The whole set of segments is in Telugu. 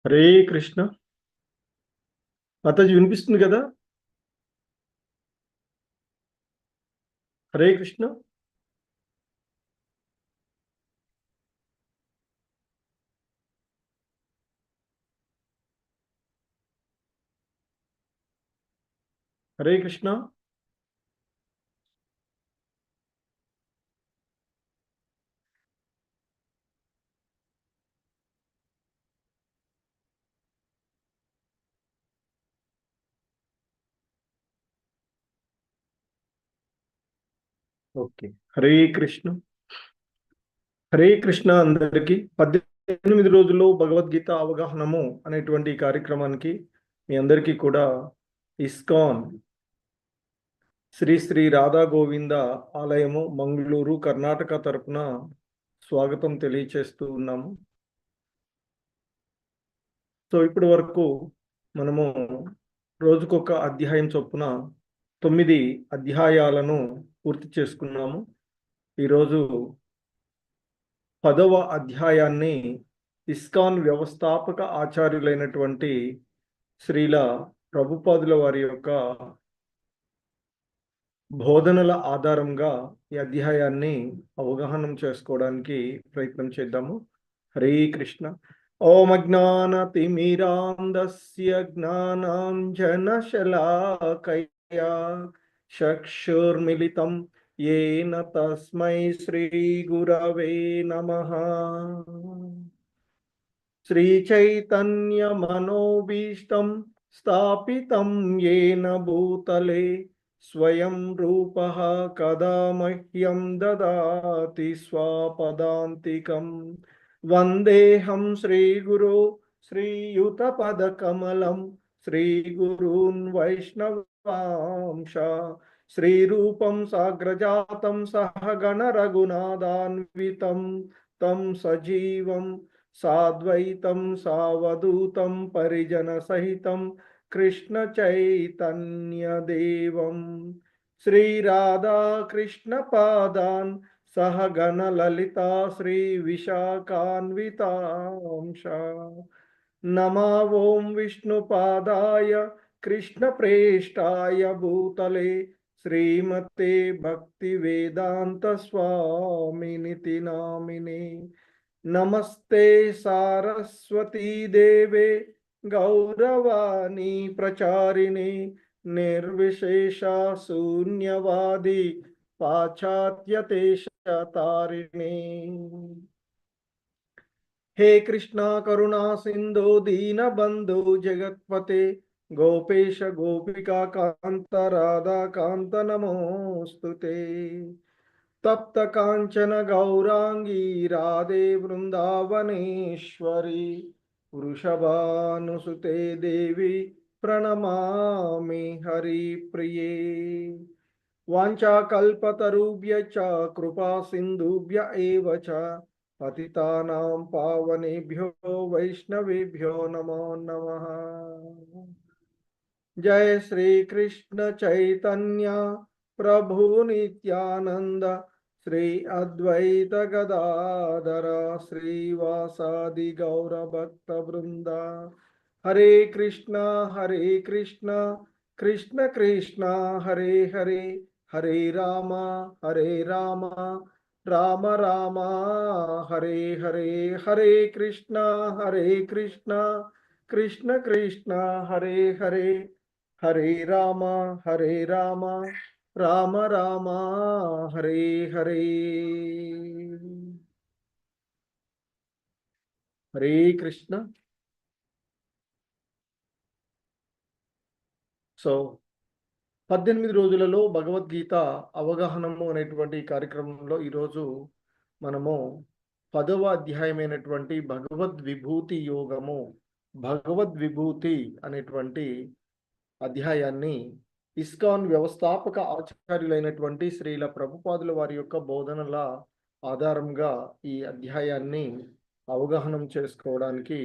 హరే కృష్ణ. మాతాజీ వినిపిస్తుంది కదా? హరే కృష్ణ. హరే కృష్ణ. ఓకే. హరే కృష్ణ. హరే కృష్ణ. అందరికీ 18 రోజుల్లో భగవద్గీత అవగాహనము అనేటువంటి ఈ కార్యక్రమానికి మీ అందరికీ కూడా ఇస్కాన్ శ్రీ శ్రీ రాధా గోవింద ఆలయము మంగళూరు కర్ణాటక తరపున స్వాగతం తెలియచేస్తూ ఉన్నాము. సో ఇప్పటి వరకు మనము రోజుకొక అధ్యాయం చొప్పున 9 అధ్యాయాలను పూర్తి చేసుకున్నాము. ఈరోజు 10వ అధ్యాయాన్ని ఇస్కాన్ వ్యవస్థాపక ఆచార్యులైనటువంటి శ్రీల ప్రభుపాదుల వారి యొక్క బోధనల ఆధారంగా ఈ అధ్యాయాన్ని అవగాహనం చేసుకోవడానికి ప్రయత్నం చేద్దాము. హరే కృష్ణ. ఓం అజ్ఞానతిమిరాంధస్య జ్ఞానాంజనశలాకయా చక్షుర్మిలితం येन तस्मै श्री गुरवे नमः. श्रीचैतन्यमनोभीष्टं स्थापितं येन भूतले स्वयं रूपः कदा मह्यं ददाति स्वापदान्तिकं वन्देऽहं श्रीगुरो श्रीयुतपदकमलं श्रीगुरून् वैष्णवांश श्रीरूपं साग्रजातं सहगण रघुनाथान्वितं तं सजीवं साद्वैतं सावधूतं परिजनसहितं कृष्ण चैतन्यदेवं श्रीराधा कृष्णपादान् सहगण ललिता श्रीविशाखान्वितांश नमो ओं विष्णुपादाय कृष्णप्रेष्ठाय भूतले श्रीमते भक्तिवेदांत स्वामिनिति नामिने. नमस्ते सारस्वती देवे गौरवाणी प्रचारिणे निर्विशेषा शून्यवादी पाश्चात्यदेशतारिणे. हे कृष्णा करुणा सिंधु दीनबंधु जगत्पते गोपेश गोपिका कांत राधा कांत नमोस्तुते. तप्त कांचन गौरांगी राधे वृंदावनेश्वरी वृषभानुसुते देवी प्रणमामि हरिप्रिये. वाञ्छाकल्पतरुभ्यश्च कृपा सिन्धुभ्य एव च पतितानां पावनेभ्यो वैष्णवेभ्यो नमो नमः. जय श्री कृष्ण चैतन्य प्रभु नित्यानंद श्री अद्वैत गदाधर श्रीवासादि गौर भक्त वृंद. हरे कृष्ण कृष्ण कृष्ण हरे हरे हरे राम राम राम हरे हरे. हरे कृष्ण कृष्ण कृष्ण हरे हरे हरे राम राम राम हरे हरे. हरे कृष्ण. సో 18 రోజులలో భగవద్గీత అవగాహనము అనేటువంటి కార్యక్రమంలో ఈరోజు మనము 10వ అధ్యాయమైనటువంటి భగవద్విభూతి యోగము భగవద్విభూతి అనేటువంటి అధ్యాయాన్ని ఇస్కాన్ వ్యవస్థాపక ఆచార్యులైనటువంటి శ్రీల ప్రభుపాదుల వారి యొక్క బోధనల ఆధారంగా ఈ అధ్యాయాన్ని అవగాహనం చేసుకోవడానికి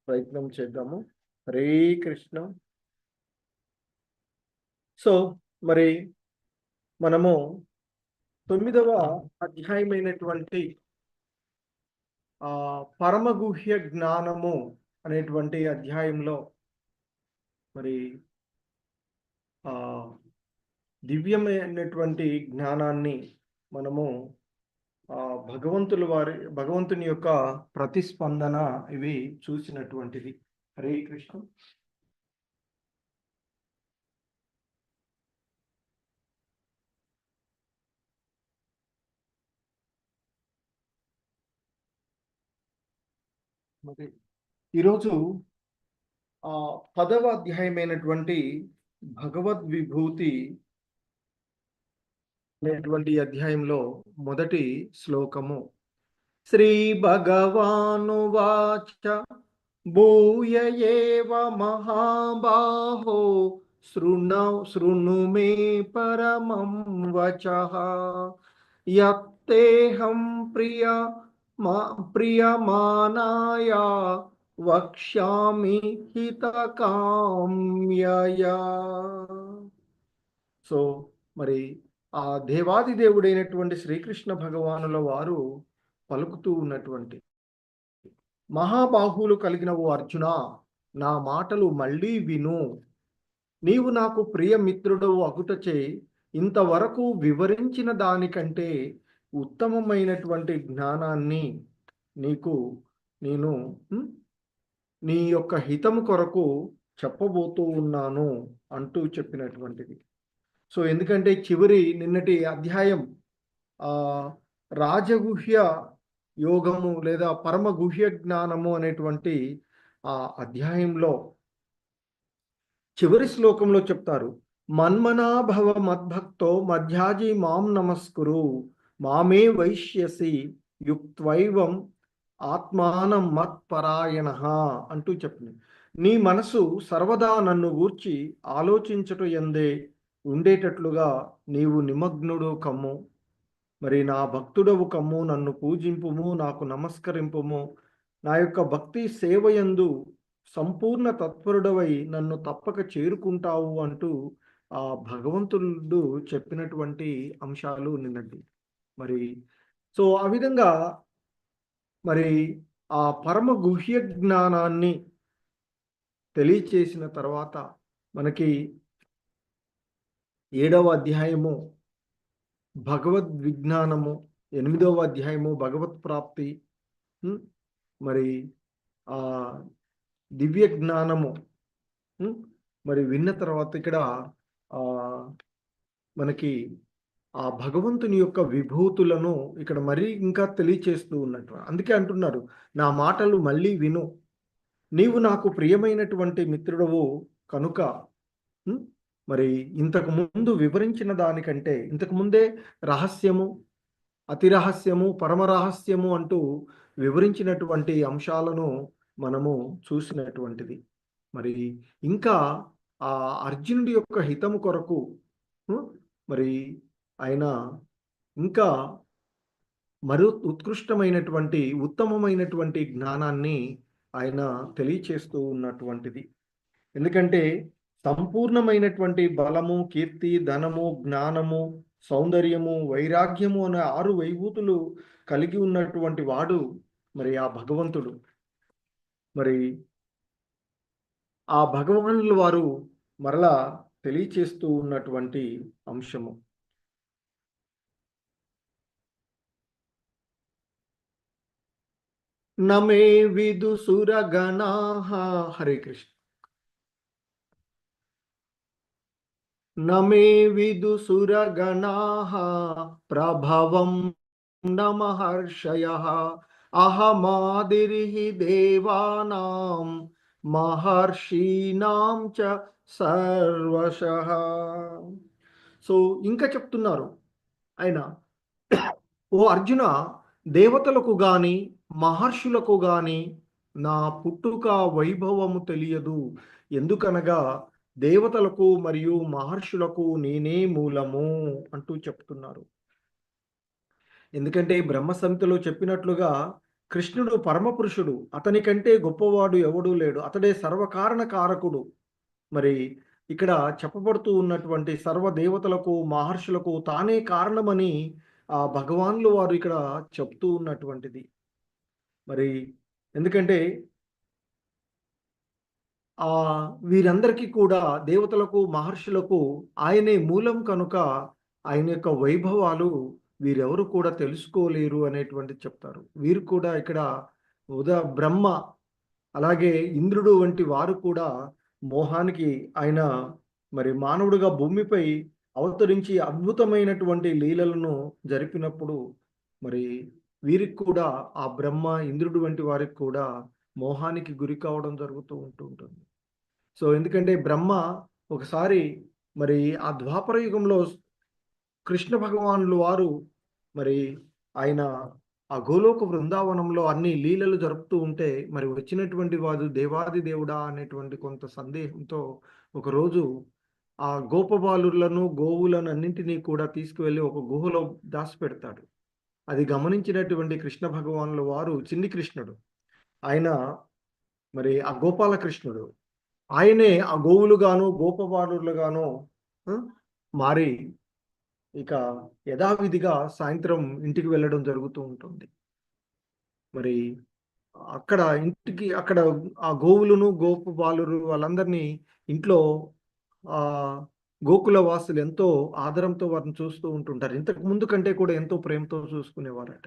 ప్రయత్నం చేద్దాము. హరే కృష్ణ. సో మరి మనము 9వ అధ్యాయమైనటువంటి పరమగుహ్య జ్ఞానము అనేటువంటి అధ్యాయంలో మరి ఆ దివ్యమైనటువంటి జ్ఞానాన్ని మనము భగవంతుని యొక్క ప్రతిస్పందన ఇవి చూసినటువంటిది. హరే కృష్ణ. మరి ఈరోజు 10వ అధ్యాయమైనటువంటి భగవద్విభూతి అనేటువంటి అధ్యాయంలో మొదటి శ్లోకము. శ్రీ భగవానువాచ భూయ ఏవ మహాబాహో శృణు మే పరమం వచః యత్తేహం ప్రియమానాయ వక్ష్యామి హితకామ్యయా. సో మరి ఆ దేవాది దేవుడైనటువంటి శ్రీకృష్ణ భగవానుల వారు పలుకుతూ ఉన్నటువంటి, మహాబాహువులు కలిగిన ఓ అర్జున, నా మాటలు మళ్ళీ విను. నీవు నాకు ప్రియమిత్రుడవు అగుటచే ఇంతవరకు వివరించిన దానికంటే ఉత్తమమైనటువంటి జ్ఞానాన్ని నేను నీ యొక్క హితము కొరకు చెప్పబోతూ ఉన్నాను అంటూ చెప్పినటువంటిది. సో ఎందుకంటే నిన్నటి అధ్యాయం రాజగుహ్య యోగము లేదా పరమ గుహ్య జ్ఞానము అనేటువంటి ఆ అధ్యాయంలో చివరి శ్లోకంలో చెప్తారు, మన్మనాభవ మద్భక్తో మధ్యాజీ మాం నమస్కురు మామే వైశ్యసి యుక్త్వైవం ఆత్మానం మత్పరాయణ అంటూ చెప్పింది. నీ మనసు సర్వదా నన్ను గూర్చి ఆలోచించుట యందే ఉండేటట్లుగా నీవు నిమగ్నుడు కమ్ము. మరి నా భక్తుడవు కమ్ము, నన్ను పూజింపుము, నాకు నమస్కరింపుము, నా యొక్క భక్తి సేవయందు సంపూర్ణ తత్పరుడవై నన్ను తప్పక చేరుకుంటావు అంటూ ఆ భగవంతుడు చెప్పినటువంటి అంశాలు నిన్నటి. మరి సో ఆ విధంగా మరి ఆ పరమ గుహ్య జ్ఞానాన్ని తెలియచేసిన తర్వాత మనకి 7వ అధ్యాయము భగవద్విజ్ఞానము, 8వ అధ్యాయము భగవత్ ప్రాప్తి, మరి ఆ దివ్య జ్ఞానము మరి విన్న తర్వాత ఇక్కడ మనకి ఆ భగవంతుని యొక్క విభూతులను ఇక్కడ మరీ ఇంకా తెలియచేస్తూ ఉన్నట్టు. అందుకే అంటున్నారు, నా మాటలు మళ్ళీ విను. నీవు నాకు ప్రియమైనటువంటి మిత్రుడవు కనుక మరి ఇంతకు ముందు వివరించిన దానికంటే, ఇంతకు ముందే రహస్యము, అతి రహస్యము, పరమ రహస్యము అంటూ వివరించినటువంటి అంశాలను మనము చూసినటువంటిది. మరి ఇంకా ఆ అర్జునుడి యొక్క హితము కొరకు మరి ఆయన ఇంకా మరో ఉత్కృష్టమైనటువంటి ఉత్తమమైనటువంటి జ్ఞానాన్ని ఆయన తెలియచేస్తూ ఉన్నటువంటిది. ఎందుకంటే సంపూర్ణమైనటువంటి బలము, కీర్తి, ధనము, జ్ఞానము, సౌందర్యము, వైరాగ్యము అనే 6 వైభూతులు కలిగి ఉన్నటువంటి వాడు మరి ఆ భగవంతుడు. మరి ఆ భగవానుల వారు మరలా తెలియచేస్తూ ఉన్నటువంటి అంశము. నమే విదుసురగణాః. హరే కృష్ణ. నమే విదుసురగణాః ప్రభవం నమహర్షయః అహమాదిర్హి దేవానాం మహర్షీనాం చ సర్వశః. సో ఇంకా చెప్తున్నారు ఆయన, ఓ అర్జున, దేవతలకు గాని మహర్షులకు గాని నా పుట్టుక వైభవము తెలియదు. ఎందుకనగా దేవతలకు మరియు మహర్షులకు నేనే మూలము అంటూ చెప్తున్నారు. ఎందుకంటే బ్రహ్మ సంహితలో చెప్పినట్లుగా కృష్ణుడు పరమపురుషుడు, అతని కంటే గొప్పవాడు ఎవడూ లేడు, అతడే సర్వకారణ కారకుడు. మరి ఇక్కడ చెప్పబడుతూ ఉన్నటువంటి సర్వ దేవతలకు మహర్షులకు తానే కారణమని ఆ భగవాన్లు వారు ఇక్కడ చెప్తూ ఉన్నటువంటిది. మరి ఎందుకంటే వీరందరికీ కూడా దేవతలకు, మహర్షులకు ఆయనే మూలం కనుక ఆయన యొక్క వైభవాలు వీరెవరు కూడా తెలుసుకోలేరు అనేటువంటిది చెప్తారు. వీరు కూడా ఇక్కడ బ్రహ్మ, అలాగే ఇంద్రుడు వంటి వారు కూడా మోహానికి ఆయన మరి మానవుడిగా భూమిపై అవతరించి అద్భుతమైనటువంటి లీలలను జరిపినప్పుడు మరి వీరికి కూడా ఆ బ్రహ్మ, ఇంద్రుడు వంటి వారికి కూడా మోహానికి గురి కావడం జరుగుతూ ఉంటుంది. సో ఎందుకంటే బ్రహ్మ ఒకసారి మరి ఆ ద్వాపర యుగంలో కృష్ణ భగవానులు వారు మరి ఆయన ఆ గోలోక బృందావనంలో అన్ని లీలలు జరుపుతూ ఉంటే మరి వచ్చినటువంటి వాడు దేవాది దేవుడా అనేటువంటి కొంత సందేహంతో ఒకరోజు ఆ గోపబాలులను, గోవులను అన్నింటినీ కూడా తీసుకువెళ్ళి ఒక గుహలో దాచిపెడతాడు. అది గమనించినటువంటి కృష్ణ భగవానుల వారు, చిన్ని కృష్ణుడు, ఆయన మరి ఆ గోపాలకృష్ణుడు, ఆయనే ఆ గోవులుగాను గోపబాలులుగాను మారి ఇక యథావిధిగా సాయంత్రం ఇంటికి వెళ్ళడం జరుగుతూ ఉంటుంది. మరి అక్కడ ఆ గోవులను, గోపబాలురు వాళ్ళందరినీ ఇంట్లో ఆ గోకుల వాసులు ఎంతో ఆదరంతో వారిని చూస్తూ ఉంటుంటారు. ఇంతకు ముందు కంటే కూడా ఎంతో ప్రేమతో చూసుకునేవారట.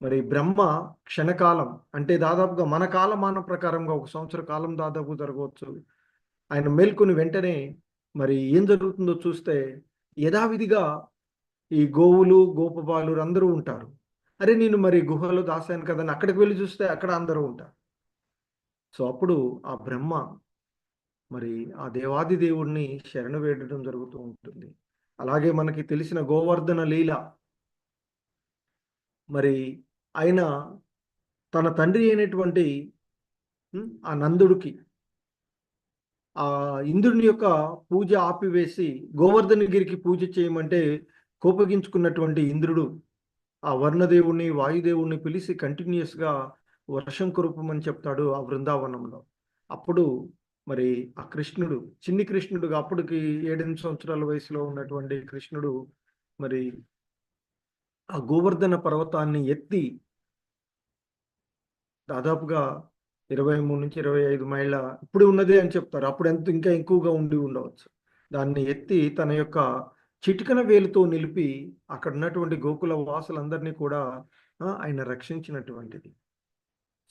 మరి బ్రహ్మ క్షణకాలం అంటే దాదాపుగా మన కాలమాన ప్రకారంగా 1 సంవత్సర కాలం దాదాపు జరగవచ్చు. ఆయన మేల్కొని వెంటనే మరి ఏం జరుగుతుందో చూస్తే యథావిధిగా ఈ గోవులు, గోపబాలురు అందరూ ఉంటారు. అరే! నేను మరి గుహలో దాసాను కదా అని అక్కడికి వెళ్లి చూస్తే అక్కడ అందరూ ఉంటారు. సో అప్పుడు ఆ బ్రహ్మ మరి ఆ దేవాది దేవుడిని శరణు వేడడం జరుగుతూ ఉంటుంది. అలాగే మనకి తెలిసిన గోవర్ధన లీల, మరి ఆయన తన తండ్రి అయినటువంటి ఆ నందుడికి ఆ ఇంద్రుని యొక్క పూజ ఆపివేసి గోవర్ధనగిరికి పూజ చేయమంటే కోపగించుకున్నటువంటి ఇంద్రుడు ఆ వర్ణదేవుణ్ణి, వాయుదేవుణ్ణి పిలిచి కంటిన్యూస్గా వర్షం కురపమని చెప్తాడు ఆ బృందావనంలో. అప్పుడు మరి ఆ కృష్ణుడు, చిన్ని కృష్ణుడుగా అప్పటికి 7-8 సంవత్సరాల వయసులో ఉన్నటువంటి కృష్ణుడు మరి ఆ గోవర్ధన పర్వతాన్ని ఎత్తి దాదాపుగా 23-25 మైళ్ళ ఇప్పుడు ఉన్నదే అని చెప్తారు. అప్పుడు ఇంకా ఎక్కువగా ఉండి ఉండవచ్చు. దాన్ని ఎత్తి తన యొక్క చిటికన వేలుతో నిలిపి అక్కడ ఉన్నటువంటి గోకుల వాసులందరినీ కూడా ఆయన రక్షించినటువంటిది.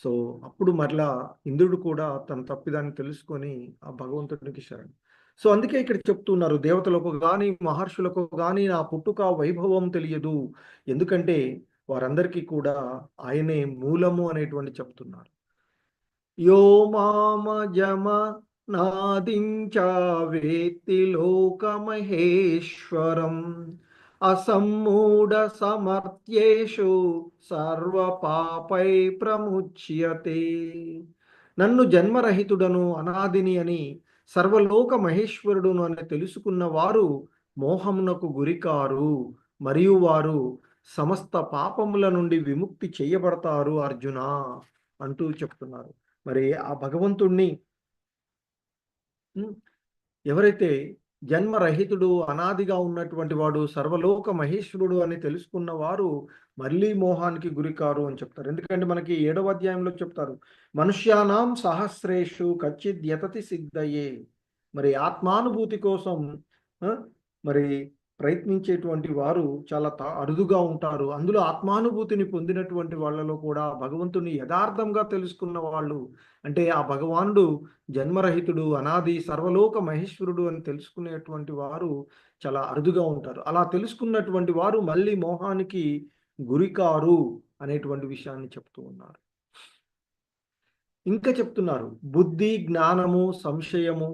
సో అప్పుడు మరలా ఇంద్రుడు కూడా తన తప్పిదాన్ని తెలుసుకొని ఆ భగవంతుడికి శరణు. సో అందుకే ఇక్కడ చెప్తున్నారు, దేవతలకు గాని, మహర్షులకు గాని నా పుట్టుక వైభవం తెలియదు. ఎందుకంటే వారందరికీ కూడా ఆయనే మూలము అనేటువంటి చెప్తున్నారు. యో మామజమ నాదించ వేత్తి లోకమహేశ్వరం అసమ్మూఢ సమర్థ్యేషు సర్వ పాపై ప్రముచ్యతే. నన్ను జన్మరహితుడను, అనాదిని అని, సర్వలోక మహేశ్వరుడును అని తెలుసుకున్న వారు మోహమునకు గురికారు, మరియు వారు సమస్త పాపముల నుండి విముక్తి చేయబడతారు అర్జున అంటూ చెప్తున్నారు. మరి ఆ భగవంతుణ్ణి ఎవరైతే జన్మరహితుడు, అనాదిగా ఉన్నటువంటి వాడు, సర్వలోక మహేశ్వరుడు అని తెలుసుకున్న వారు మళ్ళీ మోహానికి గురికారు అని చెప్తారు. ఎందుకంటే మనకి 7వ అధ్యాయంలో చెప్తారు, మనుష్యానాం సహస్రేషు కచ్చిద్ యతతి సిద్ధయే. మరి ఆత్మానుభూతి కోసం మరి ప్రయత్నించేటువంటి వారు చాలా అరుదుగా ఉంటారు. అందులో ఆత్మానుభూతిని పొందినటువంటి వాళ్ళలో కూడా భగవంతుని యథార్థంగా తెలుసుకున్న వాళ్ళు, అంటే ఆ భగవానుడు జన్మరహితుడు, అనాది, సర్వలోక మహేశ్వరుడు అని తెలుసుకునేటువంటి వారు చాలా అరుదుగా ఉంటారు. అలా తెలుసుకున్నటువంటి వారు మళ్ళీ మోహానికి గురికారు అనేటువంటి విషయాన్ని చెప్తూ ఉన్నారు. ఇంకా చెప్తున్నారు, బుద్ధి, జ్ఞానము, సంశయము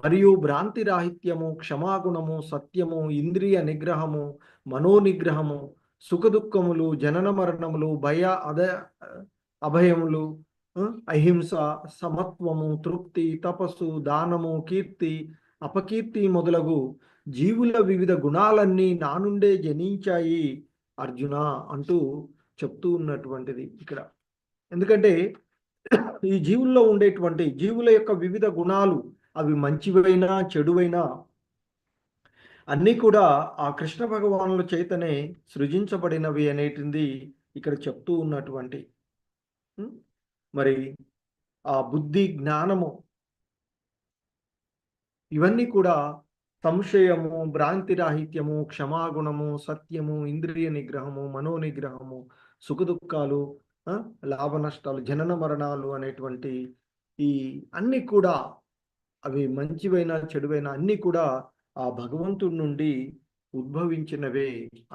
మరియు భ్రాంతి రాహిత్యము, క్షమాగుణము, సత్యము, ఇంద్రియ నిగ్రహము, మనోనిగ్రహము, సుఖదుఖములు, జనన మరణములు, అభయములు, అహింస, సమత్వము, తృప్తి, తపస్సు, దానము, కీర్తి, అపకీర్తి మొదలగు జీవుల వివిధ గుణాలన్నీ నా నుండే జనించాయి అర్జున అంటూ చెప్తూ ఉన్నటువంటిది ఇక్కడ. ఎందుకంటే ఈ జీవుల్లో ఉండేటువంటి జీవుల యొక్క వివిధ గుణాలు, అవి మంచివైనా చెడువైనా అన్నీ కూడా ఆ కృష్ణ భగవానుల చేతనే సృజించబడినవి అనేటిది ఇక్కడ చెప్తూ ఉన్నటువంటి మరి ఆ బుద్ధి, జ్ఞానము ఇవన్నీ కూడా సంశయము, భ్రాంతి రాహిత్యము, క్షమాగుణము, సత్యము, ఇంద్రియ నిగ్రహము, మనోనిగ్రహము, సుఖదుఖాలు, లాభ నష్టాలు, జనన మరణాలు అనేటువంటి ఈ అన్నీ కూడా అవి మంచివైన చెడువైన అన్నీ కూడా ఆ భగవంతుడి నుండి ఉద్భవించినవే,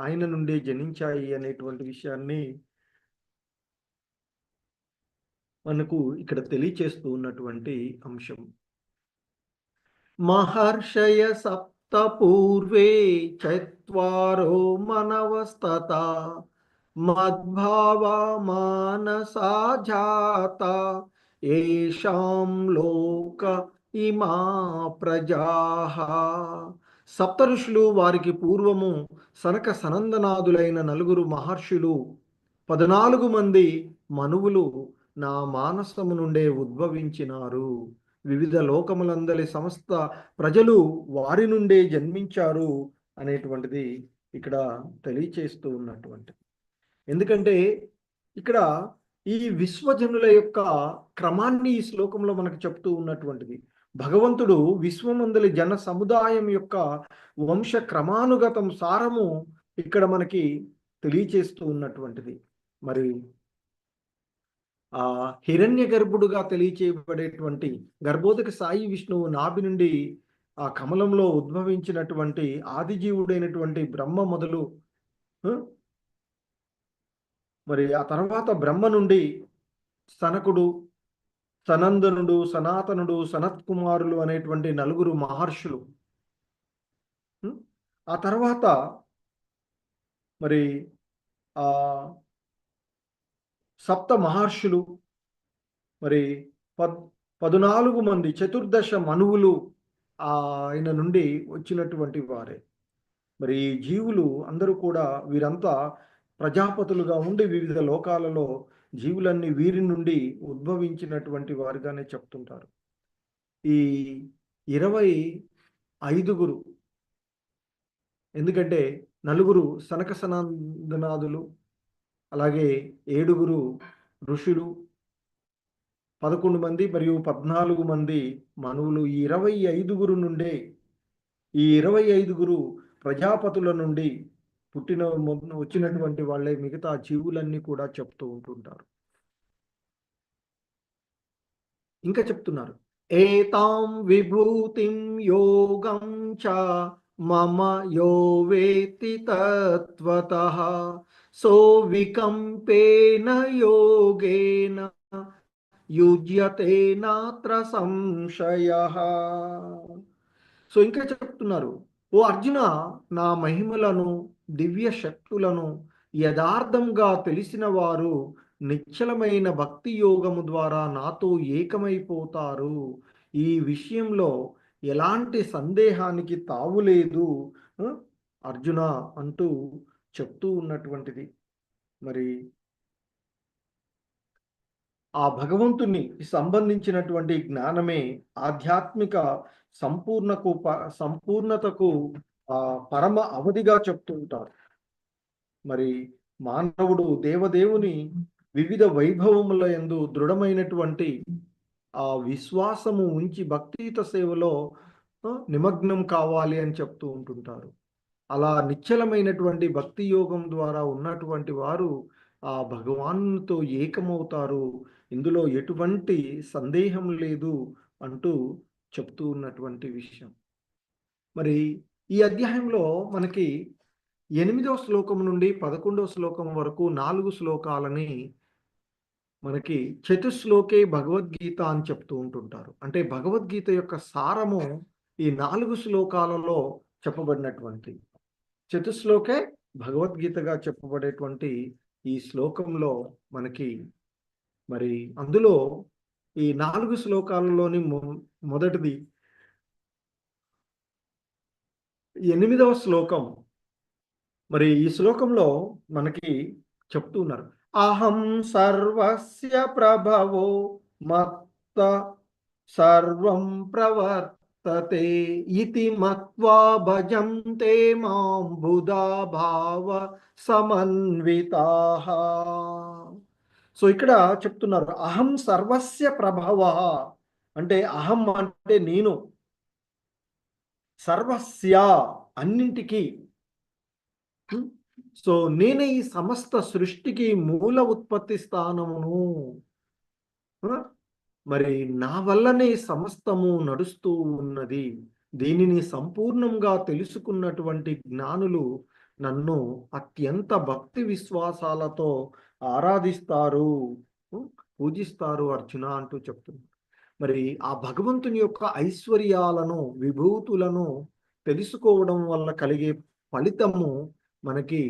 ఆయన నుండి జనించాయి అనేటువంటి విషయాన్ని మనకు ఇక్కడ తెలియచేస్తూ ఉన్నటువంటి అంశం. మహర్షయ సప్త పూర్వే చత్వారో మనవస్తత మద్భావ మానసా జాత ఏషాం లోక ఇమా ప్రజాః. సప్త ఋషులు, వారికి పూర్వము సనక సనందనాదులైన నలుగురు మహర్షులు, 14 మంది మనువులు నా మానసము నుండే ఉద్భవించినారు. వివిధ లోకములందలి సమస్త ప్రజలు వారి నుండే జన్మించారు అనేటువంటిది ఇక్కడ తెలియచేస్తూ ఉన్నటువంటి. ఎందుకంటే ఇక్కడ ఈ విశ్వజనుల యొక్క క్రమాన్ని ఈ శ్లోకంలో మనకు చెప్తూ ఉన్నటువంటిది. భగవంతుడు విశ్వమందలి జన సముదాయం యొక్క వంశ క్రమానుగతం సారము ఇక్కడ మనకి తెలియచేస్తూ ఉన్నటువంటిది. మరి ఆ హిరణ్య గర్భుడుగా తెలియచేయబడేటువంటి గర్భోదక సాయి విష్ణువు నాభి నుండి ఆ కమలంలో ఉద్భవించినటువంటి ఆదిజీవుడైనటువంటి బ్రహ్మ మొదలు, మరి ఆ తర్వాత బ్రహ్మ నుండి సనకుడు, సనందనుడు, సనాతనుడు, సనత్కుమారులు అనేటువంటి నలుగురు మహర్షులు, ఆ తర్వాత మరి ఆ సప్త మహర్షులు, మరి 14 మంది చతుర్దశ మనువులు ఆయన నుండి వచ్చినటువంటి వారే. మరి ఈ జీవులు అందరూ కూడా వీరంతా ప్రజాపతులుగా ఉండి వివిధ లోకాలలో జీవులన్నీ వీరి నుండి ఉద్భవించినటువంటి వారుగానే చెప్తుంటారు. ఈ 25 ఎందుకంటే 4 సనక సనందనాదులు, అలాగే 7 ఋషులు, 11 మంది మరియు 14 మంది మనువులు. ఈ 25 నుండే, ఈ 25 ప్రజాపతుల నుండి వచ్చినటువంటి వాళ్ళే మిగతా జీవులన్నీ కూడా చెప్తూ ఉంటుంటారు. ఇంకా చెప్తున్నారు, ఏతాం విభూతిం యోగం చ మమ యో వేత్తి తత్వతః సో వికంపేన యోగేన యుజ్యతే నాత్ర సంశయః. సో ఇంకా చెప్తున్నారు, ఓ అర్జున, నా మహిమలను, దివ్య శక్తులను యథార్థంగా తెలిసిన వారు నిశ్చలమైన భక్తి యోగము ద్వారా నాతో ఏకమైపోతారు. ఈ విషయంలో ఎలాంటి సందేహానికి తావులేదు అర్జున అంటూ చెప్తూ ఉన్నటువంటిది. మరి ఆ భగవంతుని సంబంధించినటువంటి జ్ఞానమే ఆధ్యాత్మిక సంపూర్ణతకు పరమ అవధిగా చెప్తూ ఉంటారు. మరి మానవుడు దేవదేవుని వివిధ వైభవముల యందు దృఢమైనటువంటి ఆ విశ్వాసము ఉంచి భక్తియుత సేవలో నిమగ్నం కావాలి అని చెప్తూ ఉంటుంటారు. అలా నిశ్చలమైనటువంటి భక్తి యోగం ద్వారా ఉన్నటువంటి వారు ఆ భగవానుతో ఏకమవుతారు, ఇందులో ఎటువంటి సందేహం లేదు అంటూ చెప్తూ ఉన్నటువంటి విషయం. మరి ఈ అధ్యాయంలో మనకి 8వ శ్లోకం నుండి 11వ శ్లోకం వరకు 4 శ్లోకాలని మనకి చతుశ్లోకే భగవద్గీత అని చెప్తూ ఉంటుంటారు. అంటే భగవద్గీత యొక్క సారము ఈ 4 శ్లోకాలలో చెప్పబడినటువంటి చతుశ్లోకే భగవద్గీతగా చెప్పబడేటువంటి ఈ శ్లోకంలో మనకి మరి అందులో ఈ 4 శ్లోకాలలోని మొదటిది 8వ శ్లోకం. మరి ఈ శ్లోకంలో మనకి చెప్తున్నారు, అహం సర్వస్య ప్రభవో మత్త సర్వం ప్రవర్తతే ఇతి మత్వా భజంతే మాం బుధా భావ సమన్వితాః. సో ఇక్కడ చెప్తున్నారు అహం సర్వస్య ప్రభవ, అంటే అహం అంటే నేను, సర్వస్య అన్నింటికి, సో నేనే ఈ సమస్త సృష్టికి మూల ఉత్పత్తి స్థానమును. మరి నా వల్లనే సమస్తము నడుస్తూ ఉన్నది. దీనిని సంపూర్ణంగా తెలుసుకున్నటువంటి జ్ఞానులు నన్ను అత్యంత భక్తి విశ్వాసాలతో ఆరాధిస్తారు, పూజిస్తారు అర్జున అంటూ చెప్తున్నారు. మరి ఆ భగవంతుని యొక్క ఐశ్వర్యాలను, విభూతులను తెలుసుకోవడం వల్ల కలిగే ఫలితము మనకి,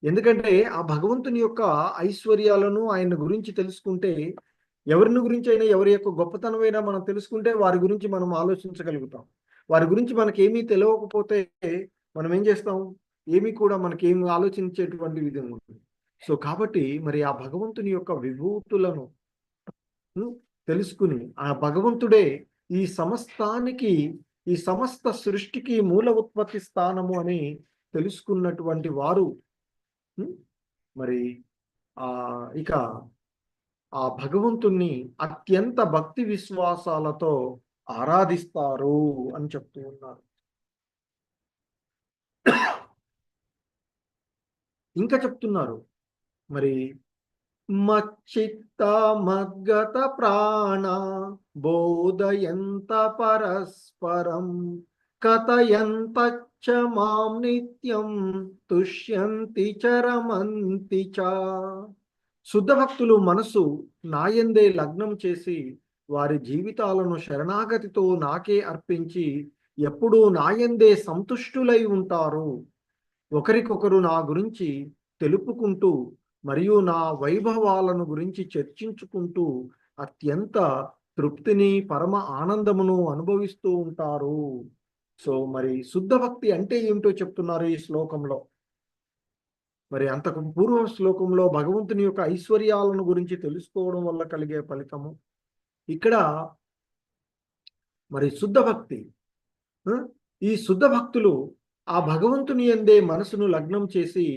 ఎందుకంటే ఆ భగవంతుని యొక్క ఐశ్వర్యాలను, ఆయన గురించి తెలుసుకుంటే, ఎవరిని గురించి అయినా, ఎవరి యొక్క గొప్పతనమైనా మనం తెలుసుకుంటే వారి గురించి మనం ఆలోచించగలుగుతాం. వారి గురించి మనకేమీ తెలియకపోతే మనం ఏం చేస్తాం? ఏమీ కూడా మనకేమి ఆలోచించేటువంటి విధంగా ఉంటుంది. సో కాబట్టి మరి ఆ భగవంతుని యొక్క విభూతులను తెలుసుకుని, ఆ భగవంతుడే ఈ సమస్తానికి, ఈ సమస్త సృష్టికి మూల ఉత్పత్తి స్థానము అని తెలుసుకున్నటువంటి వారు మరి ఇక ఆ భగవంతుణ్ణి అత్యంత భక్తి విశ్వాసాలతో ఆరాధిస్తారు అని చెప్తూ ఉన్నారు. ఇంకా చెప్తున్నారు మరి మచ్చిత్త మద్గత ప్రాణ బోధయంత పరస్పరం కథయంత మాం నిత్యం తుష్యంతి చరమంతి చ. శుద్ధ భక్తులు మనసు నాయందే లగ్నం చేసి వారి జీవితాలను శరణాగతితో నాకే అర్పించి ఎప్పుడూ నాయందే సంతుష్టులై ఉంటారు. ఒకరికొకరు నా గురించి తెలుపుకుంటూ మరియు నా వైభవాలను గురించి చర్చించుకుంటూ అత్యంత తృప్తిని, పరమ ఆనందమును అనుభవిస్తూ ఉంటారు. సో మరి శుద్ధ భక్తి అంటే ఏమిటో చెప్తున్నారు ఈ శ్లోకంలో. మరి అంతకు పూర్వ శ్లోకంలో భగవంతుని యొక్క ఐశ్వర్యాలను గురించి తెలుసుకోవడం వల్ల కలిగే ఫలితము, ఇక్కడ మరి శుద్ధ భక్తి, ఈ శుద్ధ భక్తులు ఆ భగవంతుని యందే మనసును లగ్నం చేసి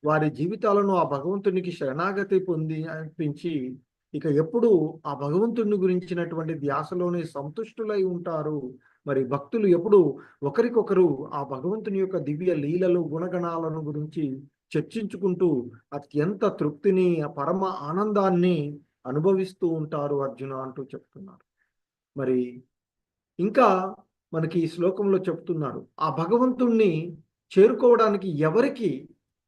వారి జీవితాలను ఆ భగవంతునికి శరణాగతి పొంది అర్పించి ఇక ఎప్పుడు ఆ భగవంతుని గురించినటువంటి ధ్యాసలోనే సంతుష్టులై ఉంటారు. మరి భక్తులు ఎప్పుడు ఒకరికొకరు ఆ భగవంతుని యొక్క దివ్య లీలలు, గుణగణాలను గురించి చర్చించుకుంటూ అత్యంత తృప్తిని, పరమ ఆనందాన్ని అనుభవిస్తూ ఉంటారు అర్జున అంటూ చెప్తున్నారు. మరి ఇంకా మనకి ఈ శ్లోకంలో చెప్తున్నారు ఆ భగవంతుణ్ణి చేరుకోవడానికి ఎవరికి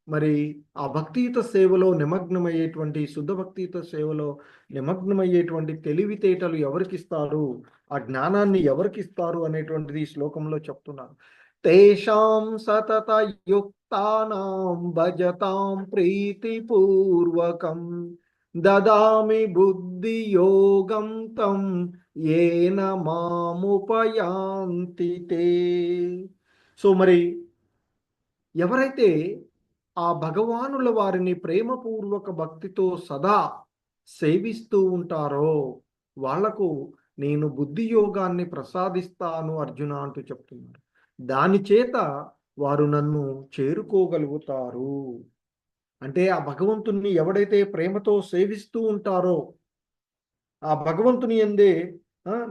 మరి ఆ భక్తియుత సేవలో నిమగ్నమయ్యేటువంటి, శుద్ధ భక్తియుత సేవలో నిమగ్నమయ్యేటువంటి తెలివితేటలు ఎవరికి ఇస్తారు, ఆ జ్ఞానాన్ని ఎవరికి ఇస్తారు అనేటువంటిది ఈ శ్లోకంలో చెప్తున్నారు. తేషాం సతత యుక్తానాం భజతాం ప్రీతిపూర్వకం దదామి బుద్ధి యోగం తం ఏన మాముపయాంతి తే. సో మరి ఎవరైతే ఆ భగవానుల వారిని ప్రేమపూర్వక భక్తితో సదా సేవిస్తూ ఉంటారో వాళ్లకు నేను బుద్ధి యోగాన్ని ప్రసాదిస్తాను అర్జున అంటూ చెప్తున్నారు. దాని చేత వారు నన్ను చేరుకోగలుగుతారు. అంటే ఆ భగవంతుణ్ణి ఎవడైతే ప్రేమతో సేవిస్తూ ఉంటారో, ఆ భగవంతుని యందే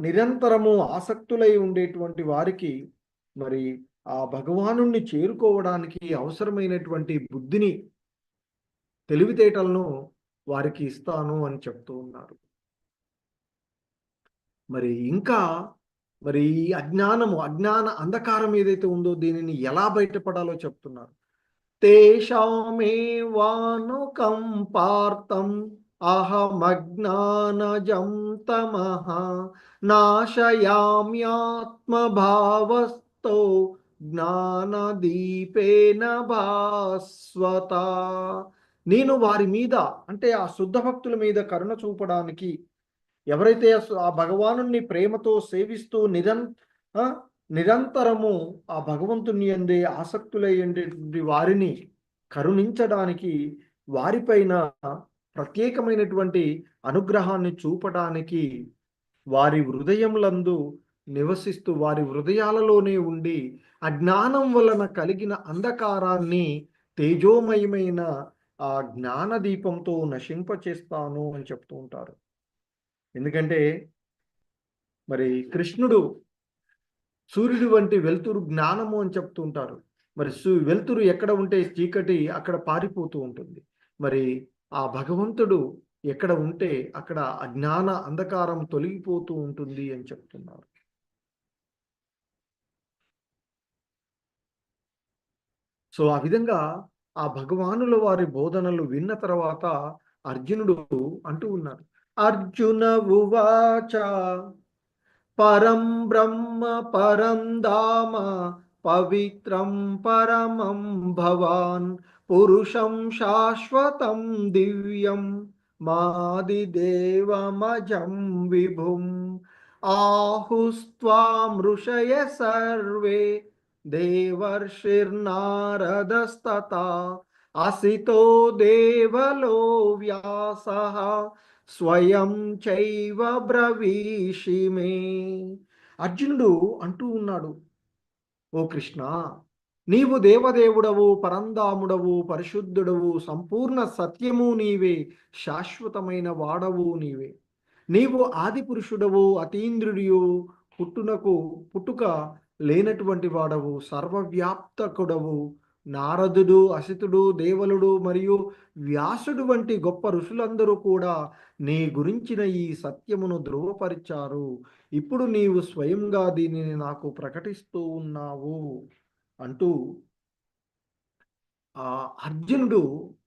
నిరంతరము ఆసక్తులై ఉండేటువంటి వారికి మరి ఆ భగవానుణ్ణి చేరుకోవడానికి అవసరమైనటువంటి బుద్ధిని, తెలివితేటలను వారికి ఇస్తాను అని చెప్తూ ఉన్నారు. మరి ఇంకా మరి ఈ అజ్ఞాన అంధకారం ఏదైతే ఉందో దీనిని ఎలా బయటపడాలో చెప్తున్నారు. తేషామేవానుకం పార్థం అహమజ్ఞానజం తమః నాశయామ్యాత్మభావస్తో జ్ఞానదీపేన భాస్వత. నేను వారి మీద, అంటే ఆ శుద్ధ భక్తుల మీద కరుణ చూపడానికి, ఎవరైతే ఆ భగవానుని ప్రేమతో సేవిస్తూ నిరంతరము ఆ భగవంతుని యందే ఆసక్తులయ్యేటువంటి వారిని కరుణించడానికి, వారిపైన ప్రత్యేకమైనటువంటి అనుగ్రహాన్ని చూపడానికి, వారి హృదయములందు నివసిస్తూ వారి హృదయాలలోనే ఉండి అజ్ఞానం వలన కలిగిన అంధకారాన్ని తేజోమయమైన ఆ జ్ఞాన దీపంతో నశింపచేస్తాను అని చెప్తూ ఉంటారు. ఎందుకంటే మరి కృష్ణుడు సూర్యుడి వంటి వెలుతురు జ్ఞానము అని చెప్తూ ఉంటారు. మరి వెలుతురు ఎక్కడ ఉంటే చీకటి అక్కడ పారిపోతూ ఉంటుంది. మరి ఆ భగవంతుడు ఎక్కడ ఉంటే అక్కడ అజ్ఞాన అంధకారం తొలగిపోతూ ఉంటుంది అని చెప్తున్నారు. సో ఆ విధంగా ఆ భగవానుల వారి బోధనలు విన్న తర్వాత అర్జునుడు అంటూ ఉన్నారు. అర్జున ఉవాచ పరం బ్రహ్మ పరం ధామ పవిత్రం పరమం భవాన్ పురుషం శాశ్వతం దివ్యం మాదిదేవమజం విభుం ఆహుస్త్వాం ఋషయ సర్వే దేవర్షిర్నారదస్తతా అసితో దేవలో వ్యాసః స్వయం చైవ బ్రవీషిమే. అర్జునుడు అంటూ ఉన్నాడు, ఓ కృష్ణ, నీవు దేవదేవుడవు, పరంధాముడవు, పరిశుద్ధుడవు, సంపూర్ణ సత్యము నీవే, శాశ్వతమైన వాడవు నీవే. నీవు ఆది పురుషుడవు, అతీంద్రుడియు, పుట్టుక లేనటువంటి వాడవు, సర్వవ్యాప్తకుడవు. నారదుడు, అసితుడు, దేవలుడు మరియు వ్యాసుడు వంటి గొప్ప ఋషులందరూ కూడా నీ గురించిన ఈ సత్యమును ధృవపరిచారు. ఇప్పుడు నీవు స్వయంగా దీనిని నాకు ప్రకటిస్తూ ఉన్నావు అంటూ ఆ అర్జునుడు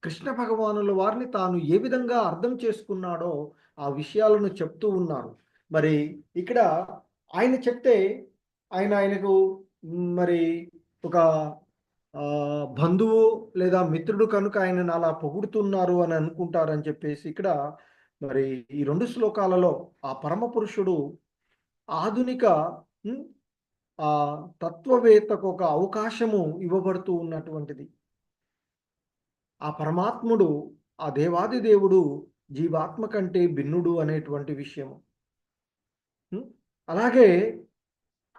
కృష్ణ భగవానుల వారిని తాను ఏ విధంగా అర్థం చేసుకున్నాడో ఆ విషయాలను చెప్తూ ఉన్నారు. మరి ఇక్కడ ఆయన చెప్తే ఆయనకు మరి ఒక బంధువు లేదా మిత్రుడు కనుక ఆయనను అలా పొగుడుతున్నారు అని అనుకుంటారని చెప్పేసి ఇక్కడ మరి ఈ 2 శ్లోకాలలో ఆ పరమ పురుషుడు ఆధునిక ఆ తత్వవేత్తకు ఒక అవకాశము ఇవ్వబడుతూ ఉన్నటువంటిది. ఆ పరమాత్ముడు, ఆ దేవాది దేవుడు జీవాత్మ కంటే భిన్నుడు అనేటువంటి విషయము. అలాగే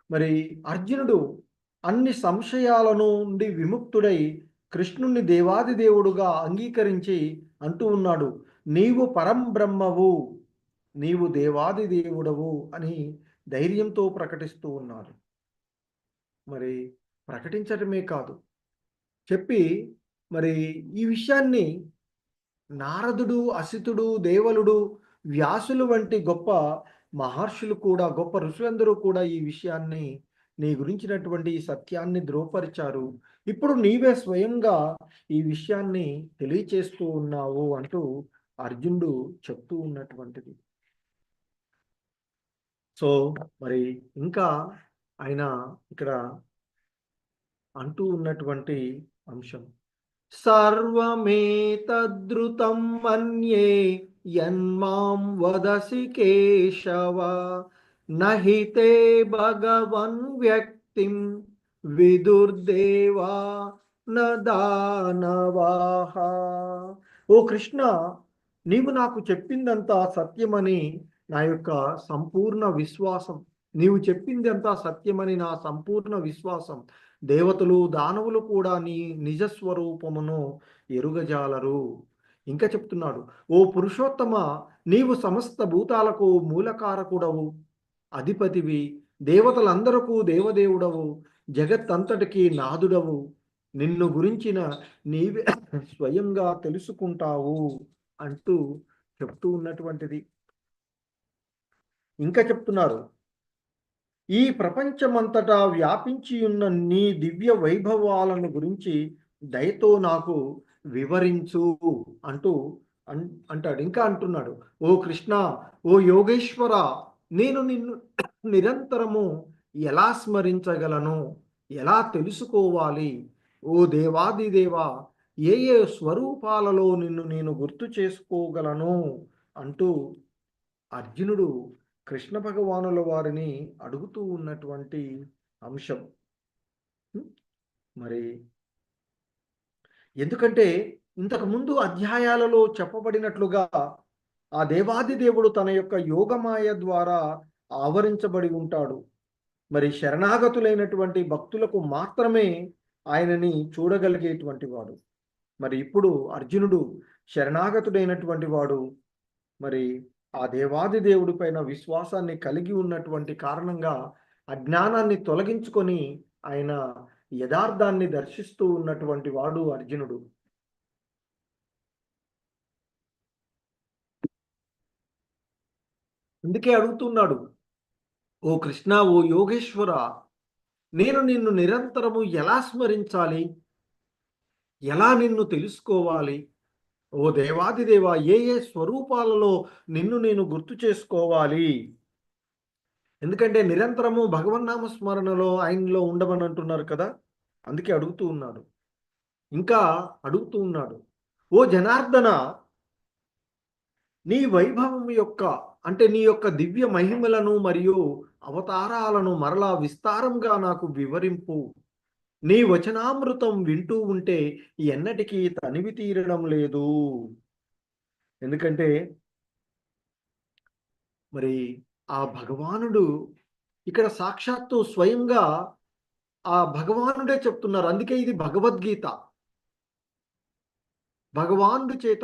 మరి అర్జునుడు అన్ని సంశయాల నుండి విముక్తుడై కృష్ణుణ్ణి దేవాది దేవుడుగా అంగీకరించి అంటూ ఉన్నాడు, నీవు పరం బ్రహ్మవు, నీవు దేవాది దేవుడవు అని ధైర్యంతో ప్రకటిస్తూ ఉన్నారు. మరి ప్రకటించడమే కాదు, చెప్పి మరి ఈ విషయాన్ని నారదుడు, అసితుడు, దేవలుడు, వ్యాసులు వంటి గొప్ప మహర్షులు కూడా, గొప్ప ఋషులందరూ కూడా ఈ విషయాన్ని, నీ గురించినటువంటి ఈ సత్యాన్ని ధృవపరిచారు. ఇప్పుడు నీవే స్వయంగా ఈ విషయాన్ని తెలియచేస్తూ ఉన్నావు అంటూ అర్జునుడు చెప్తూ ఉన్నటువంటిది. సో మరి ఇంకా ఆయన ఇక్కడ అంటూ ఉన్నటువంటి అంశం, సర్వమేతద్రుతం మన్యే యన్మాం వదసి కేశవ నహి తే భగవన్ వ్యక్తిం విదుర్దేవా న దానవాః. ఓ కృష్ణ, నీవు నాకు చెప్పిందంతా సత్యమని నా యొక్క సంపూర్ణ విశ్వాసం, నీవు చెప్పిందంతా సత్యమని నా సంపూర్ణ విశ్వాసం. దేవతలు, దానవులు కూడా నీ నిజస్వరూపమును ఎరుగజాలరు. ఇంకా చెప్తున్నాడు, ఓ పురుషోత్తమ, నీవు సమస్త భూతాలకు మూలకారకుడవు, అధిపతివి, దేవతలందరకు దేవదేవుడవు, జగత్తంతటికి నాదుడవు. నిన్ను గురించిన నీవే స్వయంగా తెలుసుకుంటావు అంటూ చెప్తూ ఉన్నటువంటిది. ఇంకా చెప్తున్నారు, ఈ ప్రపంచమంతటా వ్యాపించి ఉన్న నీ దివ్య వైభవాలను గురించి దయతో నాకు వివరించు అంటూ అంటాడు. ఇంకా అంటున్నాడు, ఓ కృష్ణ, ఓ యోగేశ్వర, నేను నిన్ను నిరంతరము ఎలా స్మరించగలను, ఎలా తెలుసుకోవాలి? ఓ దేవాది దేవా, ఏ ఏ స్వరూపాలలో నిన్ను నేను గుర్తు చేసుకోగలను అంటూ అర్జునుడు కృష్ణ భగవానుల వారిని అడుగుతూ ఉన్నటువంటి అంశం. మరి ఎందుకంటే ఇంతకు ముందు అధ్యాయాలలో చెప్పబడినట్లుగా ఆ దేవాది దేవుడు తన యొక్క యోగమాయ ద్వారా ఆవరించబడి ఉంటాడు. మరి శరణాగతులైనటువంటి భక్తులకు మాత్రమే ఆయనని చూడగలిగేటువంటి వాడు. మరి ఇప్పుడు అర్జునుడు శరణాగతుడైనటువంటి వాడు, మరి ఆ దేవాది దేవుడి పైన విశ్వాసాన్ని కలిగి ఉన్నటువంటి కారణంగా అజ్ఞానాన్ని తొలగించుకొని ఆయన యథార్థాన్ని దర్శిస్తూ ఉన్నటువంటి వాడు అర్జునుడు. అందుకే అడుగుతున్నాడు, ఓ కృష్ణ, ఓ యోగేశ్వర, నేను నిన్ను నిరంతరము ఎలా స్మరించాలి, ఎలా నిన్ను తెలుసుకోవాలి? ఓ దేవాది దేవా, ఏ ఏ స్వరూపాలలో నిన్ను నేను గుర్తు చేసుకోవాలి? ఎందుకంటే నిరంతరము భగవన్నామ స్మరణలో ఆయనలో ఉండమని అంటున్నారు కదా. అందుకే అడుగుతూ ఉన్నాడు. ఇంకా అడుగుతూ ఉన్నాడు, ఓ జనార్దన, నీ వైభవం యొక్క, అంటే నీ యొక్క దివ్య మహిమలను మరియు అవతారాలను మరలా విస్తారంగా నాకు వివరింపు. నీ వచనామృతం వింటూ ఉంటే ఎన్నటికీ తనివి తీరడం లేదు. ఎందుకంటే మరి ఆ భగవానుడు ఇక్కడ సాక్షాత్తు స్వయంగా ఆ భగవానుడే చెప్తున్నారు. అందుకే ఇది భగవద్గీత, భగవానుడి చేత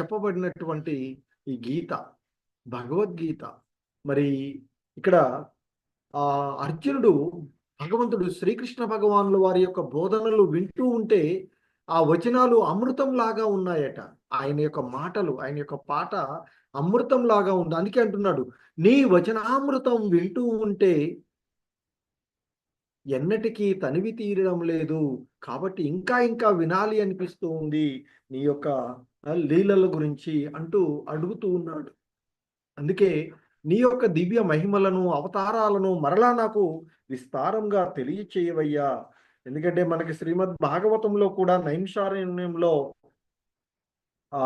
చెప్పబడినటువంటి ఈ గీత భగవద్గీత. మరి ఇక్కడ ఆ అర్జునుడు భగవంతుడు శ్రీకృష్ణ భగవానుల వారి యొక్క బోధనలు వింటూ ఉంటే ఆ వచనాలు అమృతం లాగా ఉన్నాయట. ఆయన యొక్క మాటలు, ఆయన యొక్క పాట అమృతం లాగా ఉంది. అందుకే అంటున్నాడు, నీ వచనామృతం వింటూ ఉంటే ఎన్నటికీ తనివి తీరడం లేదు. కాబట్టి ఇంకా ఇంకా వినాలి అనిపిస్తూ ఉంది నీ యొక్క లీలల గురించి అంటూ అడుగుతూ ఉన్నాడు. అందుకే నీ యొక్క దివ్య మహిమలను, అవతారాలను మరలా నాకు విస్తారంగా తెలియచేయవయ్యా. ఎందుకంటే మనకి శ్రీమద్ భాగవతంలో కూడా నైమిషారణ్యంలో ఆ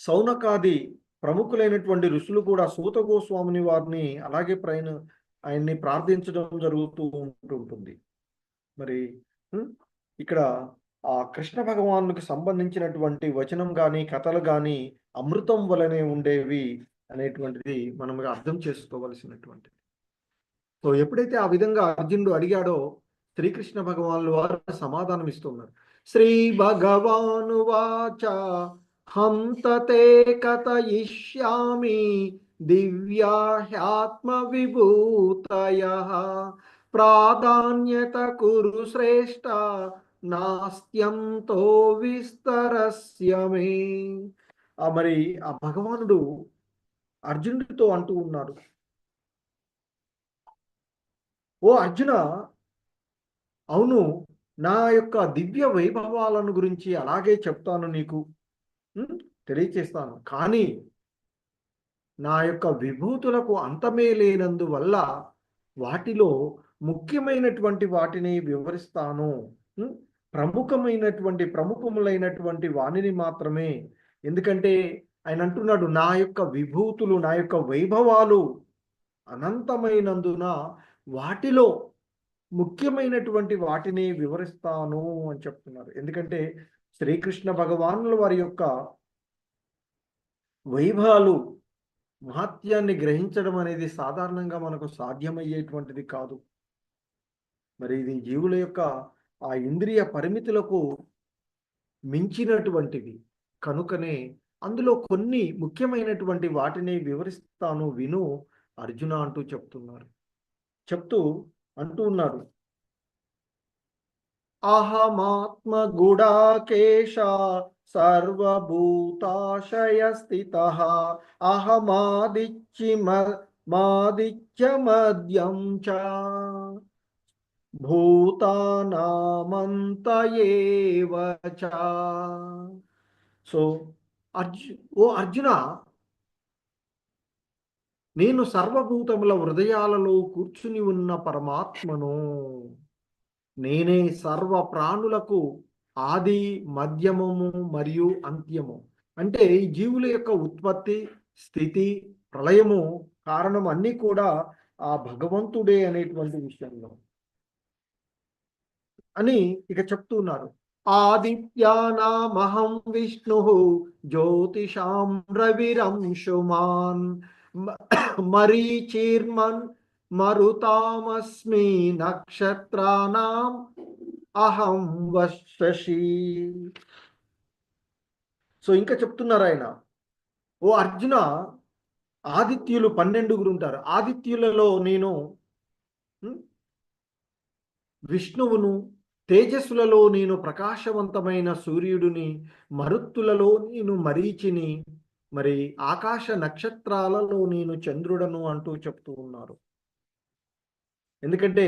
సౌనకాది ప్రముఖులైనటువంటి ఋషులు కూడా సూత గోస్వామిని వారిని అలాగే ఆయన్ని ప్రార్థించడం జరుగుతూ ఉంటుంటుంది. మరి ఇక్కడ ఆ కృష్ణ భగవానుకి సంబంధించినటువంటి వచనం కానీ కథలు కానీ అమృతం వలనే ఉండేవి అనేటువంటిది మనం అర్థం చేసుకోవలసినటువంటిది. సో ఎప్పుడైతే ఆ విధంగా అర్జునుడు అడిగాడో శ్రీకృష్ణ భగవానులు వారు సమాధానం ఇస్తున్నారు. శ్రీ భగవాను వాచ హంతతే కథయిష్యామి దివ్యాహ్యాత్మ విభూతయ ప్రాధాన్యత కురు శ్రేష్ట నాస్త్యంతో విస్తరస్యమే. మరి ఆ భగవానుడు అర్జునుడితో అంటూ ఉన్నాడు, ఓ అర్జున, అవును, నా యొక్క దివ్య వైభవాలను గురించి అలాగే చెప్తాను, నీకు తెలియచేస్తాను. కానీ నా యొక్క విభూతులకు అంతమే లేనందువల్ల వాటిలో ముఖ్యమైనటువంటి వాటిని వివరిస్తాను. ప్రముఖములైనటువంటి వాణిని మాత్రమే. ఎందుకంటే ఆయన అంటున్నాడు, నా యొక్క విభూతులు, నా యొక్క వైభవాలు అనంతమైనందున వాటిలో ముఖ్యమైనటువంటి వాటిని వివరిస్తాను అని చెప్తున్నారు. ఎందుకంటే శ్రీకృష్ణ భగవానుల వారి యొక్క వైభవాలు, మహత్యాన్ని గ్రహించడం అనేది సాధారణంగా మనకు సాధ్యమయ్యేటువంటిది కాదు. మరి ఇది జీవుల యొక్క ఆ ఇంద్రియ పరిమితులకు మించినటువంటివి కనుకనే అందులో కొన్ని ముఖ్యమైనటువంటి వాటిని వివరిస్తాను, విను అర్జున అంటూ చెప్తూ అంటూ ఉన్నాడు, అహమాత్మ గుడాకేశ సర్వభూతాశయ స్థితః అహమాదిత్యమద్యం చ భూతానామంత ఏవ చ. సో ఓ అర్జున, నేను సర్వభూతముల హృదయాలలో కూర్చుని ఉన్న పరమాత్మను. నేనే సర్వ ప్రాణులకు ఆది, మధ్యమము మరియు అంత్యము. అంటే ఈ జీవుల యొక్క ఉత్పత్తి, స్థితి, ప్రళయము కారణం అన్నీ కూడా ఆ భగవంతుడే అనేటువంటి విషయంలో అని ఇక చెప్తున్నారు. ఆదిత్యానామహం విష్ణు జ్యోతిషాం రవిరంశుమాన్ మరీచిర్మన్ మరుతామస్మి నక్షత్రానాం అహం వశి. సో ఇంకా చెప్తున్నారు ఆయన, ఓ అర్జున, ఆదిత్యులు 12 ఉంటారు. ఆదిత్యులలో నేను విష్ణువును, తేజస్సులలో నేను ప్రకాశవంతమైన సూర్యుడిని, మరుత్తులలో నేను మరీచిని, మరి ఆకాశ నక్షత్రాలలో నేను చంద్రుడను అంటూ చెప్తూ ఉన్నారు. ఎందుకంటే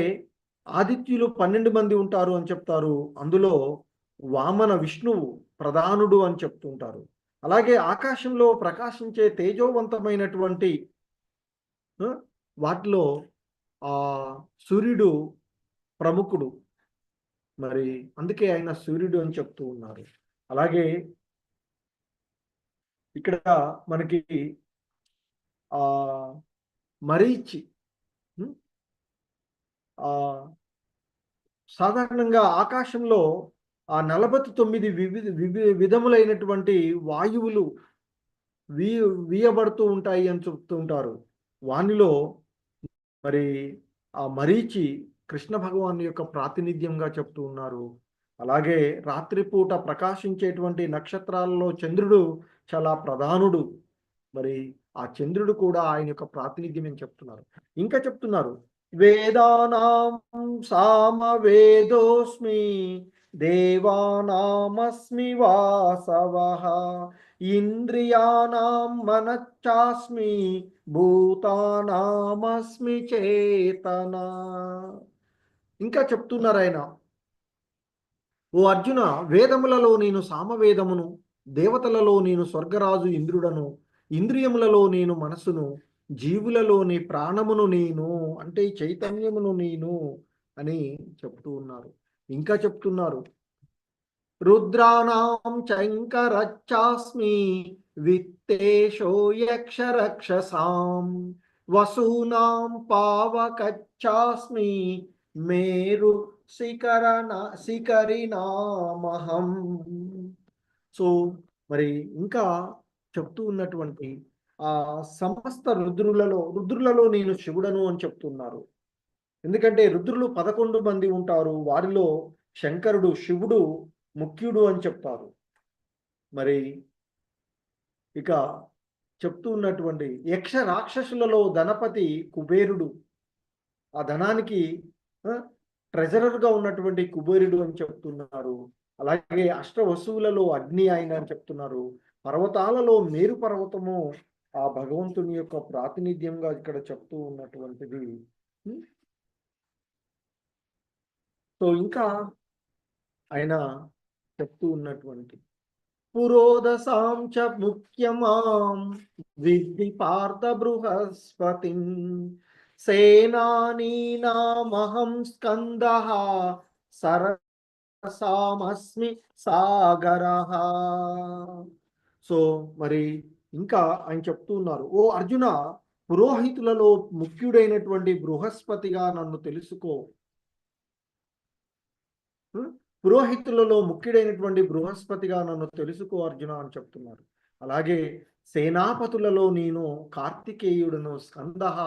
ఆదిత్యులు 12 మంది ఉంటారు అని చెప్తారు. అందులో వామన విష్ణువు ప్రధానుడు అని చెప్తుంటారు. అలాగే ఆకాశంలో ప్రకాశించే తేజోవంతమైనటువంటి వాటిలో సూర్యుడు ప్రముఖుడు. మరి అందుకే ఆయన సూర్యుడు అని చెప్తూ ఉన్నారు. అలాగే ఇక్కడ మనకి మరీచి సాధారణంగా ఆకాశంలో 49 విధములైనటువంటి వాయువులు వీయబడుతూ ఉంటాయి అని చెప్తుంటారు. వానిలో మరి ఆ మరీచి కృష్ణ భగవాన్ యొక్క ప్రాతినిధ్యంగా చెప్తూ ఉన్నారు. అలాగే రాత్రిపూట ప్రకాశించేటువంటి నక్షత్రాలలో చంద్రుడు చాలా ప్రధానుడు. మరి ఆ చంద్రుడు కూడా ఆయన యొక్క ప్రాతినిధ్యం అని చెప్తున్నారు. ఇంకా చెప్తున్నారు, వేదానాం సామవేదోస్మి దేవానామస్మి వాసవః ఇంద్రియాణం మనశ్చాస్మి భూతానామస్మి చేతన. ఇంకా చెప్తున్నారు ఆయన, ఓ అర్జున, వేదములలో నేను సామవేదమును, దేవతలలో నేను స్వర్గరాజు ఇంద్రుడను, ఇంద్రియములలో నేను మనసును, జీవులలోని ప్రాణమును నేను, అంటే చైతన్యమును నేను అని చెప్తూ ఉన్నారు. ఇంకా చెప్తున్నారు, రుద్రాణం చంకరచ్చాస్మి విత్తేషో యక్షరక్షసాం వసూనాం పావకచ్చాస్మి మేరు శిఖరినామహం. సో మరి ఇంకా చెప్తూ ఉన్నటువంటి ఆ సమస్త రుద్రులలో నేను శివుడను అని చెప్తున్నారు. ఎందుకంటే రుద్రులు 11 మంది ఉంటారు. వారిలో శంకరుడు, శివుడు ముఖ్యుడు అని చెప్తారు. మరి ఇక చెప్తూ ఉన్నటువంటి యక్ష రాక్షసులలో ధనపతి కుబేరుడు, ఆ ధనానికి ట్రెజరర్గా ఉన్నటువంటి కుబేరుడు అని చెప్తున్నారు. అలాగే అష్టవసువులలో అగ్ని ఆయన అని చెప్తున్నారు. పర్వతాలలో మేరు పర్వతము ఆ భగవంతుని యొక్క ప్రాతినిధ్యంగా ఇక్కడ చెప్తూ ఉన్నటువంటిది. సో ఇంకా ఆయన చెప్తూ ఉన్నటువంటి పురోదసాం చ ముఖ్యమాం విద్ధి పార్థ బృహస్పతి సేనానీనామహం స్కందః సరసామస్మి సాగరః. సో మరి ఇంకా ఆయన చెప్తూ ఉన్నారు, ఓ అర్జున, పురోహితులలో ముఖ్యుడైనటువంటి బృహస్పతిగా నన్ను తెలుసుకో. పురోహితులలో ముఖ్యుడైనటువంటి బృహస్పతిగా నన్ను తెలుసుకో అర్జున అని చెప్తున్నారు. అలాగే సేనాపతులలో నేను కార్తికేయుడును స్కందః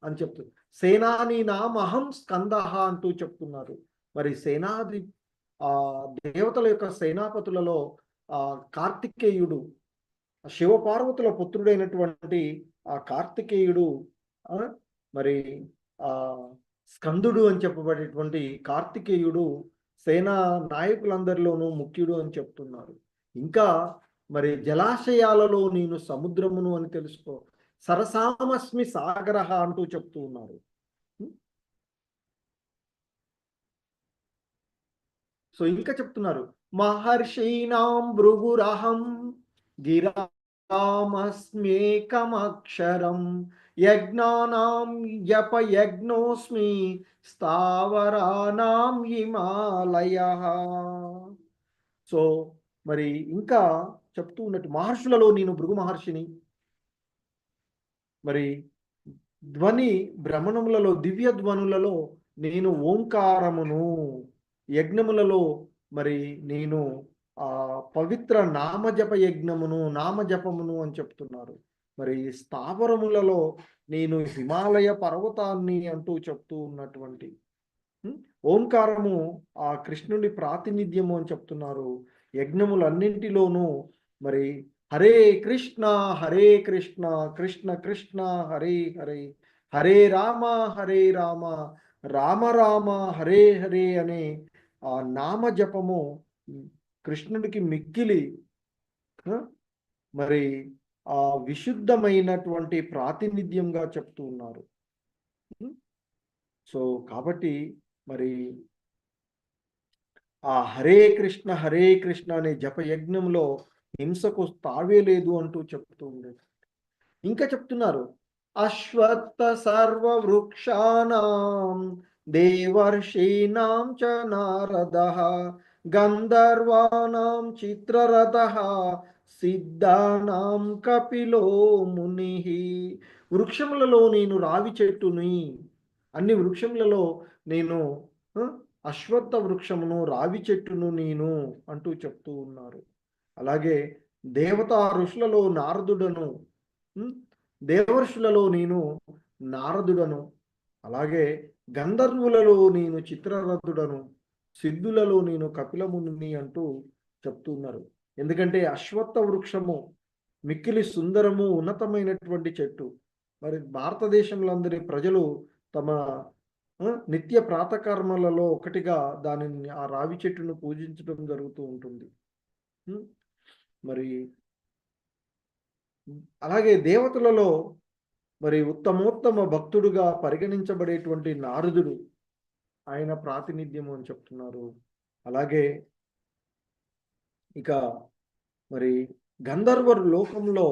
అని చెప్తూ, సేనాని నామహం స్కందః అంటూ చెప్తున్నారు. మరి సేనాది దేవతల యొక్క సేనాపతులలో కార్తికేయుడు, శివపార్వతుల పుత్రుడైనటువంటి ఆ కార్తికేయుడు, మరి స్కందుడు అని చెప్పబడేటువంటి కార్తికేయుడు సేనా నాయకులందరిలోనూ ముఖ్యుడు అని చెప్తున్నారు. ఇంకా మరి జలాశయాలలో నేను సముద్రమును అని తెలుసుకో, సరసామస్మి సాగరః అంటూ చెప్తూ ఉన్నారు. సో ఇంకా చెప్తున్నారు, మహర్షీణాం భృగురహం గిరామస్మ్యేకమక్షరం యజ్ఞానాం జపయజ్ఞోస్మి స్థావరానాం హిమాలయః. సో మరి ఇంకా చెప్తూ ఉన్నట్టు మహర్షులలో నేను భృగు మహర్షిని. మరి ధ్వని భ్రమణములలో, దివ్య ధ్వనులలో నేను ఓంకారమును, యజ్ఞములలో మరి నేను పవిత్ర నామజప యజ్ఞమును, నామజపమును అని చెప్తున్నారు. మరి స్థావరములలో నేను హిమాలయ పర్వతాన్ని అంటూ చెప్తూ ఉన్నటువంటి ఓంకారము ఆ కృష్ణుని ప్రాతినిధ్యము అని చెప్తున్నారు. యజ్ఞములన్నింటిలోనూ మరి హరే కృష్ణ హరే కృష్ణ కృష్ణ కృష్ణ హరే హరే హరే రామ హరే రామ రామ రామ హరే హరే అనే ఆ నామ జపము కృష్ణుడికి మిక్కిలి మరి ఆ విశుద్ధమైనటువంటి ప్రాతినిధ్యంగా చెప్తూ ఉన్నారు. సో కాబట్టి మరి ఆ హరే కృష్ణ అనే జపయజ్ఞంలో హింసకు తావే లేదు అంటూ చెప్తూ ఉండేది. ఇంకా చెప్తున్నారు, అశ్వత్థ సర్వ వృక్షాణం దేవర్షీణాం చ నారదః గంధర్వాణం చిత్రరథః సిద్ధానాం కపిలో ముని. వృక్షములలో నేను రావి చెట్టుని, అన్ని వృక్షములలో నేను అశ్వత్థ వృక్షమును రావి చెట్టును నేను అంటూ చెప్తూ ఉన్నారు. అలాగే దేవతా ఋషులలో నారదుడను, దేవర్షులలో నేను నారదుడను, అలాగే గంధర్వులలో నేను చిత్రరథుడను, సిద్ధులలో నేను కపిలముని అంటూ చెప్తున్నారు. ఎందుకంటే అశ్వత్థ వృక్షము మిక్కిలి సుందరము ఉన్నతమైనటువంటి చెట్టు. మరి భారతదేశంలో అందరి ప్రజలు తమ నిత్య ప్రాతకర్మలలో ఒకటిగా దానిని ఆ రావి చెట్టును పూజించడం జరుగుతూ ఉంటుంది. మరి అలాగే దేవతలలో మరి ఉత్తమోత్తమ భక్తుడుగా పరిగణించబడేటువంటి నారదుడు ఆయన ప్రాతినిధ్యము అని చెప్తున్నారు. అలాగే ఇక మరి గంధర్వ లోకంలో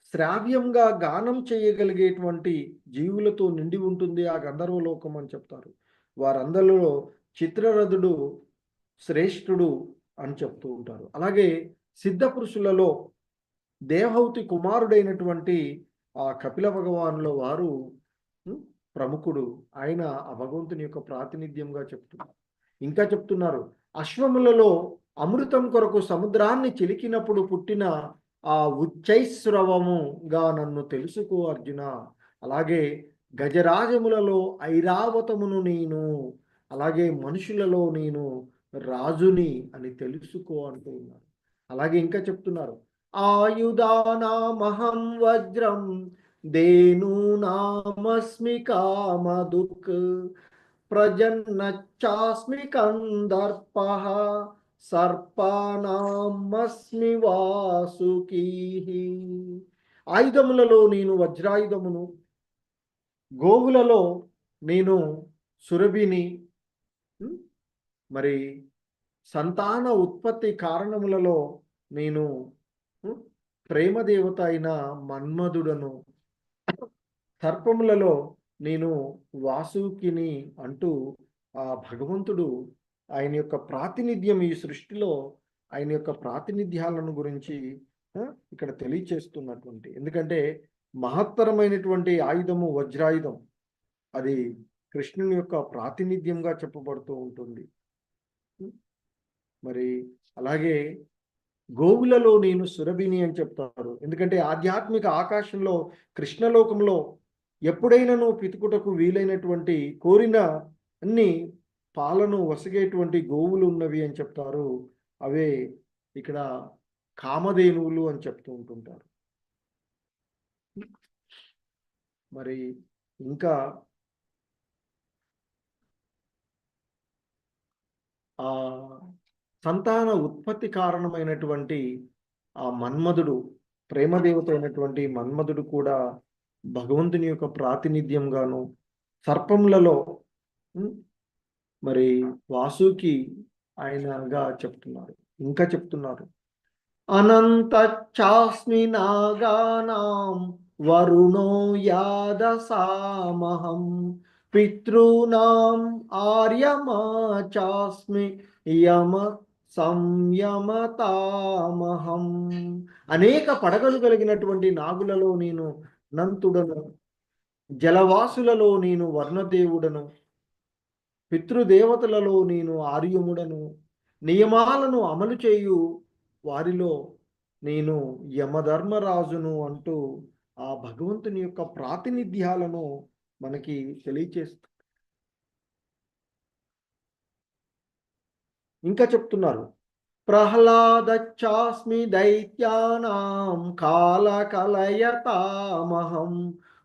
శ్రావ్యంగా గానం చేయగలిగేటువంటి జీవులతో నిండి ఉంటుంది ఆ గంధర్వ లోకం అని చెప్తారు. వారందరిలో చిత్రరథుడు శ్రేష్ఠుడు అని చెప్తూ ఉంటారు. అలాగే సిద్ధ పురుషులలో దేవహూతి కుమారుడైనటువంటి ఆ కపిల భగవానుల వారు ప్రముఖుడు. ఆయన ఆ భగవంతుని యొక్క ప్రాతినిధ్యంగా చెప్తున్నారు. ఇంకా చెప్తున్నారు, అశ్వములలో అమృతం కొరకు సముద్రాన్ని చిలికినప్పుడు పుట్టిన ఆ ఉచ్చైస్రవముగా నన్ను తెలుసుకో అర్జున. అలాగే గజరాజములలో ఐరావతమును నేను, అలాగే మనుషులలో నేను రాజుని అని తెలుసుకో అంటూ ఉన్నారు. అలాగే ఇంకా చెప్తున్నారు, ఆయుధానామహం వజ్రం ధేనూనామస్మి కామదుక్ ప్రజన్నచ్చాస్మి కందర్పః సర్పానామస్మి వాసుకీ. ఆయుధములలో నేను వజ్రాయుధమును, గోవులలో నేను సురభిని, మరి సంతాన ఉత్పత్తి కారణములలో నేను ప్రేమదేవత అయిన మన్మధుడను, సర్పములలో నేను వాసుకిని అంటూ ఆ భగవంతుడు ఆయన యొక్క ప్రాతినిధ్యం ఈ సృష్టిలో ఆయన యొక్క ప్రాతినిధ్యాలను గురించి ఇక్కడ తెలియచేస్తున్నటువంటి. ఎందుకంటే మహత్తరమైనటువంటి ఆయుధము వజ్రాయుధం, అది కృష్ణుని యొక్క ప్రాతినిధ్యంగా చెప్పబడుతూ ఉంటుంది. మరి అలాగే గోవులలో నేను సురభిని అని చెప్తారు. ఎందుకంటే ఆధ్యాత్మిక ఆకాశంలో కృష్ణలోకంలో ఎప్పుడైనాను పితుకుటకు వీలైనటువంటి కోరిన అన్ని పాలను వసగేటువంటి గోవులు ఉన్నవి అని చెప్తారు. అవే ఇక్కడ కామధేనువులు అని చెప్తూ ఉంటుంటారు. మరి ఇంకా ఆ సంతాన ఉత్పత్తి కారణమైనటువంటి ఆ మన్మధుడు, ప్రేమదేవత అయినటువంటి మన్మధుడు కూడా భగవంతుని యొక్క ప్రాతినిధ్యంగాను, సర్పములలో మరి వాసుకి ఆయనగా చెప్తున్నారు. ఇంకా చెప్తున్నారు, అనంతచాస్మి నాగానాం వరుణో యాదసామహం పితॄనాం ఆర్యమా చాస్మి యమ సంయమతామహం. అనేక పడగలు కలిగినటువంటి నాగులలో నేను అనంతుడను, జలవాసులలో నేను వర్ణదేవుడను, పితృదేవతలలో నేను ఆర్యముడను, నియమాలను అమలు చేయు వారిలో నేను యమధర్మరాజును అంటూ ఆ భగవంతుని యొక్క ప్రాతినిధ్యాలను మనకి తెలియచేస్తూ ఇంకా చెప్తున్నారు, ప్రహ్లాదచ్చాస్మి దైత్యానాం కాలకలయతామహం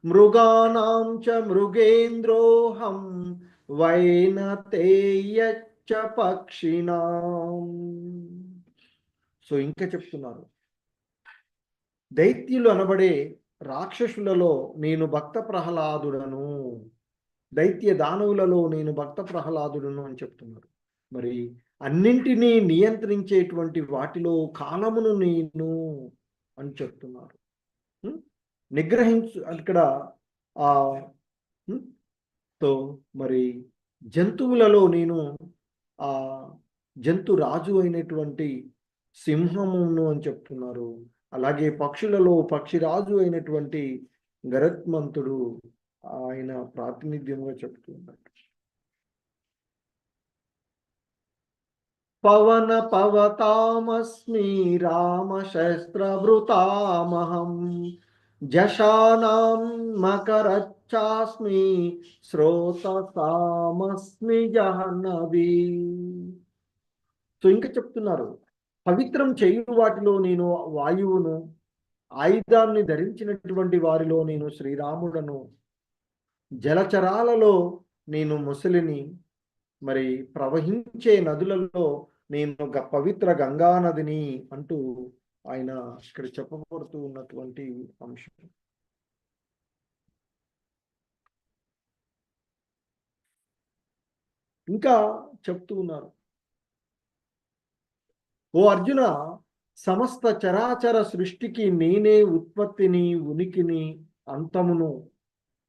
మృగాణాం చ మృగేంద్రోహం వైనతేయచ్చ పక్షిణాం. సో ఇంకా చెప్తున్నారు, దైత్యులు అనబడే రాక్షసులలో నేను భక్త ప్రహ్లాదుడను, దైత్య దానవులలో నేను భక్త ప్రహ్లాదుడను అని చెప్తున్నారు. మరి అన్నింటినీ నియంత్రించేటువంటి వాటిలో కాలమును నేను అని చెప్తున్నారు. నిగ్రహించు ఇక్కడ ఆ తో మరి జంతువులలో నేను ఆ జంతు రాజు అయినటువంటి సింహమును అని చెప్తున్నారు. అలాగే పక్షులలో పక్షిరాజు అయినటువంటి గరుత్మంతుడు ఆయన ప్రాతినిధ్యంగా చెప్తున్నారు. పవన పవతామస్మి రామశస్త్రభృతామహం జషానాం మకరచ్చాస్మి శ్రోతసామస్మి జహనవి. సో ఇంకా చెప్తున్నారు, పవిత్రం చేయు వాటిలో నేను వాయువును, ఆయుధాన్ని ధరించినటువంటి వారిలో నేను శ్రీరాముడను, జలచరాలలో నేను ముసలిని, మరి ప్రవహించే నదులలో నేను పవిత్ర గంగా నదిని అంటూ ఆయన ఇక్కడ చెప్పబడుతూ ఉన్నటువంటి అంశం. ఇంకా చెప్తూ ఉన్నారు, ఓ అర్జున, సమస్త చరాచర సృష్టికి నేనే ఉత్పత్తిని, ఉనికిని, అంతమును,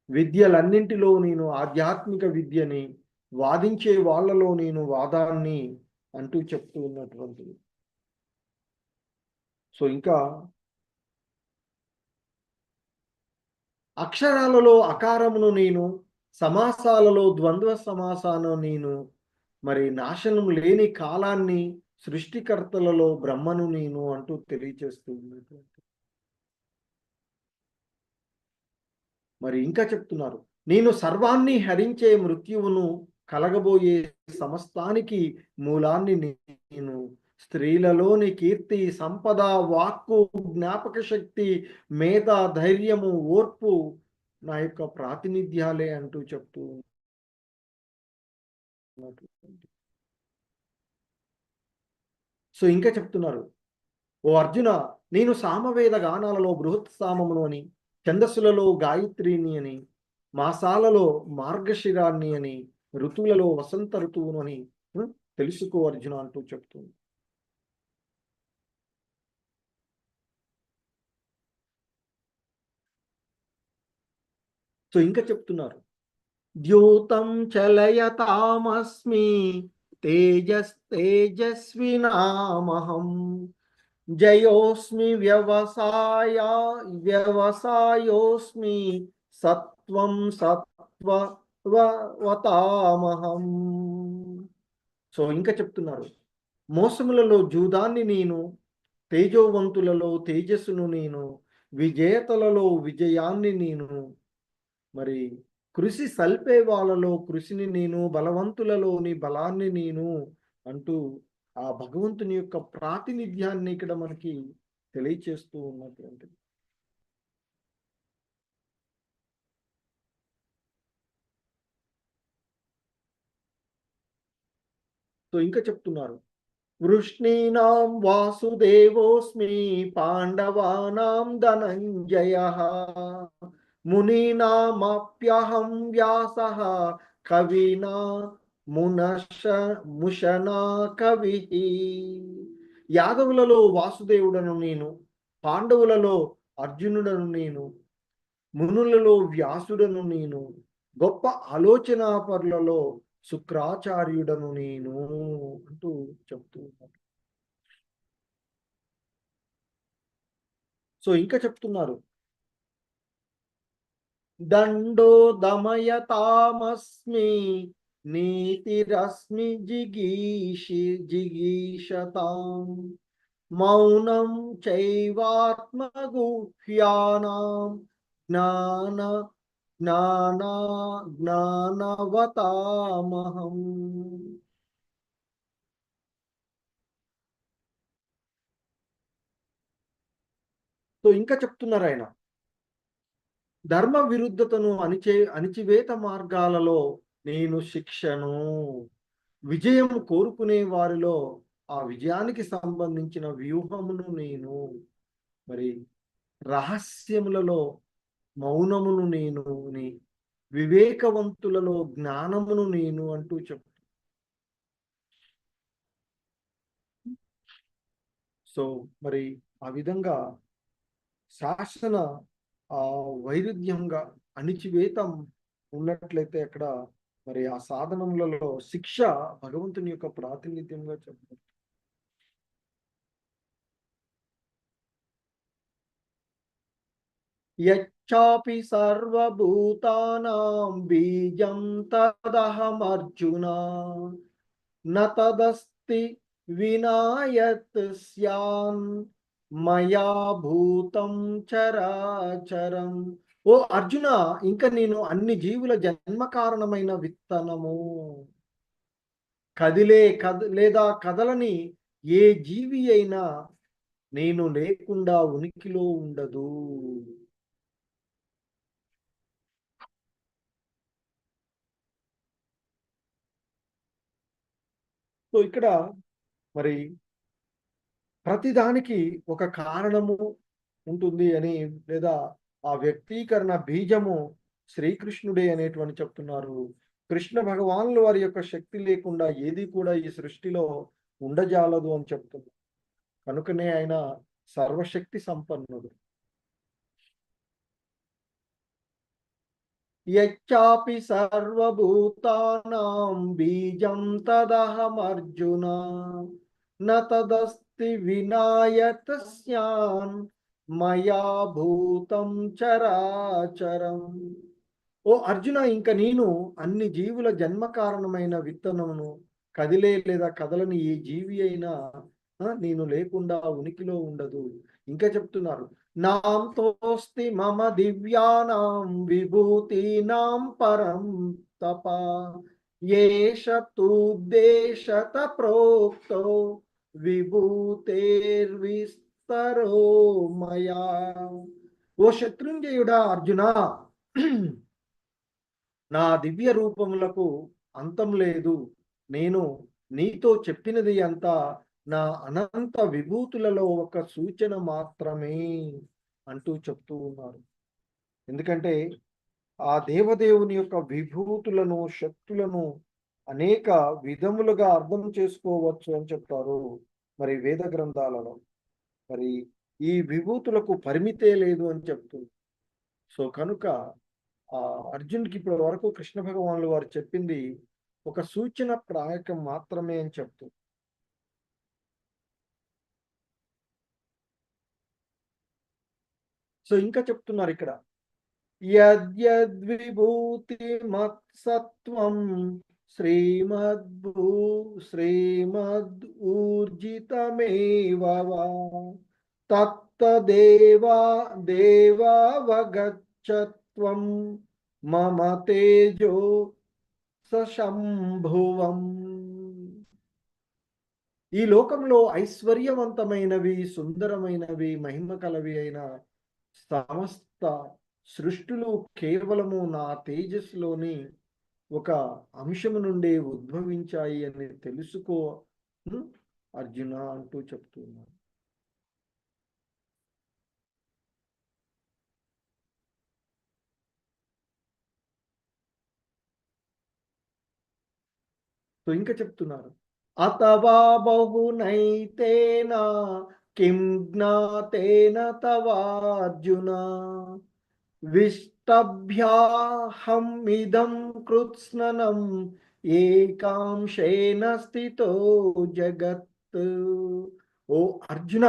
విద్యలన్నింటిలో నేను ఆధ్యాత్మిక విద్యని, వాదించే వాళ్ళలో నేను వాదాన్ని అంటూ చెప్తూ ఉన్నటువంటిది. సో ఇంకా అక్షరాలలో అకారమును నేను, సమాసాలలో ద్వంద్వ సమాసాను నేను, మరి నాశనం లేని కాలాన్ని, సృష్టికర్తలలో బ్రహ్మను నేను అంటూ తెలియచేస్తూ ఉన్నటువంటి. మరి ఇంకా చెప్తున్నారు, నేను సర్వాన్ని హరించే మృత్యువును, కలగబోయే సమస్తానికి మూలాన్ని నేను, స్త్రీలలోని కీర్తి, సంపద, వాక్కు, జ్ఞాపక శక్తి, మేధ, ధైర్యము, ఓర్పు నా యొక్క ప్రాతినిధ్యాలే అంటూ చెప్తూ ఉన్నటువంటి. సో ఇంకా చెప్తున్నారు, ఓ అర్జున, నేను సామవేద గానాలలో బృహత్ సామమును అని, ఛందస్సులలో గాయత్రిని అని, మాసాలలో మార్గశిరాన్ని అని, ఋతువులలో వసంత ఋతువును అని తెలుసుకో అర్జున అంటూ చెప్తుంది. సో ఇంకా చెప్తున్నారు, ద్యూతం చలయతామస్మి తేజస్వినామహం జయోస్మి వ్యవసాయోస్మి సత్వం సత్వవతామహం. సో ఇంకా చెప్తున్నారు, మోసములలో జూదాన్ని నేను, తేజోవంతులలో తేజస్సును నేను, విజేతలలో విజయాన్ని నేను, మరి కృషి సల్పే వాళ్ళలో కృషిని నేను, బలవంతులలోని బలాన్ని నేను అంటూ ఆ భగవంతుని యొక్క ప్రాతినిధ్యాన్ని ఇక్కడ మనకి తెలియచేస్తూ ఉన్నటువంటిది. సో ఇంకా చెప్తున్నారు, వృష్ణీనాం వాసుదేవోస్మి పాండవానాం ధనంజయ మునీనామప్యహం వ్యాసః కవినా ముషనా కవి. యాదవులలో వాసుదేవుడను నేను, పాండవులలో అర్జునుడను నేను, మునులలో వ్యాసుడను నేను, గొప్ప ఆలోచనాపరులలో శుక్రాచార్యుడను నేను అంటూ చెప్తూ ఉన్నారు. సో ఇంకా చెప్తున్నారు, దండో దమయతామస్మి నీతిరస్మి జిగీషతాం మౌనం చైవాత్మగుహ్యానాం జ్ఞాన జ్ఞానవతామహం. సో ఇంకా చెప్తున్నారు ఆయన, ధర్మ విరుద్ధతను అణిచివేత మార్గాలలో నేను శిక్షను, విజయం కోరుకునే వారిలో ఆ విజయానికి సంబంధించిన వ్యూహమును నేను, మరి రహస్యములలో మౌనమును నేను, వివేకవంతులలో జ్ఞానమును నేను అంటూ చెప్తాను. సో మరి ఆ విధంగా శాసన వైరుధ్యంగా అణిచివేతం ఉన్నట్లయితే అక్కడ మరి ఆ సాధనములలో శిక్ష భగవంతుని యొక్క ప్రాతినిధ్యంగా చెప్తారు. యచ్చాపి సర్వభూతానాం బీజం తదహమర్జున న తదస్తి వినాయత్ స్యాన్ మయా భూతం చరాచరం. ఓ అర్జున, ఇంకా నేను అన్ని జీవుల జన్మ కారణమైన విత్తనము, లేదా కదలని ఏ జీవి అయినా నేను లేకుండా ఉనికిలో ఉండదు. సో ఇక్కడ మరి ప్రతిదానికి ఒక కారణము ఉంటుంది అని, లేదా ఆ వ్యక్తీకరణ బీజము శ్రీకృష్ణుడే అనేటువంటి చెప్తున్నారు. కృష్ణ భగవానుల వారి యొక్క శక్తి లేకుండా ఏది కూడా ఈ సృష్టిలో ఉండజాలదు అని చెప్తున్నారు. కనుకనే ఆయన సర్వశక్తి సంపన్నుడు. యచ్చాపి సర్వభూతానాం బీజం తదహమర్జున న తదస్తి వినాయతస్యాన్ మయా భూతం చరాచరం. ఓ అర్జున, ఇంక నేను అన్ని జీవుల జన్మ కారణమైన విత్తనమును, కదిలే లేదా కదలని ఏ జీవి అయినా నేను లేకుండా ఉనికిలో ఉండదు. ఇంకా చెప్తున్నారు, నాం తోస్తి మమ దివ్యానాం విభూతీనాం పరం తప ఏష తూద్దేశత ప్రోక్తో విభూతేర్విస్తరో మయా. ఓ శత్రుంజయుడా అర్జున, నా దివ్య రూపములకు అంతం లేదు. నేను నీతో చెప్పినది అంతా నా అనంత విభూతులలో ఒక సూచన మాత్రమే అంటూ చెప్తూ ఉన్నారు. ఎందుకంటే ఆ దేవదేవుని యొక్క విభూతులను, శక్తులను అనేక విధములుగా అర్థం చేసుకోవచ్చు అని చెప్తారు మరి వేద గ్రంథాలలో. మరి ఈ విభూతులకు పరిమితే లేదు అని చెప్తుంది. సో కనుక అర్జున్కి ఇప్పటి వరకు కృష్ణ భగవానులు వారు చెప్పింది ఒక సూచన ప్రాయకం మాత్రమే అని చెప్తూ, సో ఇంకా చెప్తున్నారు ఇక్కడ, యద్యద్విభూతి మత్సత్వం శ్రీమద్ ఊర్జితమేవ దేవావగచ్చత్వం మమ తేజో సశంభువం. ఈ లోకంలో ఐశ్వర్యవంతమైనవి, సుందరమైనవి, మహిమ కలవి అయిన సమస్త సృష్టులు కేవలము నా తేజస్సులోని ఒక అంశము నుండి ఉద్భవించాయి అని తెలుసుకో అర్జున అంటూ చెప్తున్నారు. సో ఇంకా చెప్తున్నారు, అథవా బహునైతేన కిం జ్ఞాతేన తవార్జున విష్టభ్యాహం ఇదం కృత్స్ననం ఏకాంశేన స్థితో జగత్. ఓ అర్జున,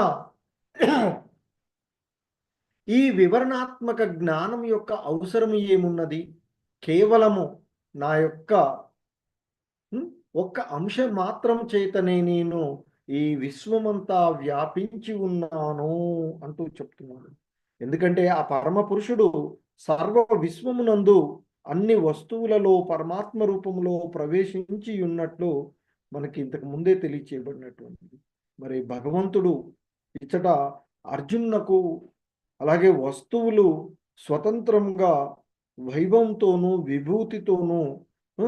ఈ వివరణాత్మక జ్ఞానం యొక్క అవసరం ఏమున్నది? కేవలము నా యొక్క ఒక్క అంశం మాత్రం చేతనే నేను ఈ విశ్వమంతా వ్యాపించి ఉన్నాను అంటూ చెప్తున్నాడు. ఎందుకంటే ఆ పరమ పురుషుడు సర్వ విశ్వమునందు అన్ని వస్తువులలో పరమాత్మ రూపంలో ప్రవేశించి ఉన్నట్లు మనకి ఇంతకు ముందే తెలియచేయబడినటువంటిది. మరి భగవంతుడు ఇచ్చట అర్జునునకు అలాగే వస్తువులు స్వతంత్రంగా వైభవంతోనూ విభూతితోనూ ఆ,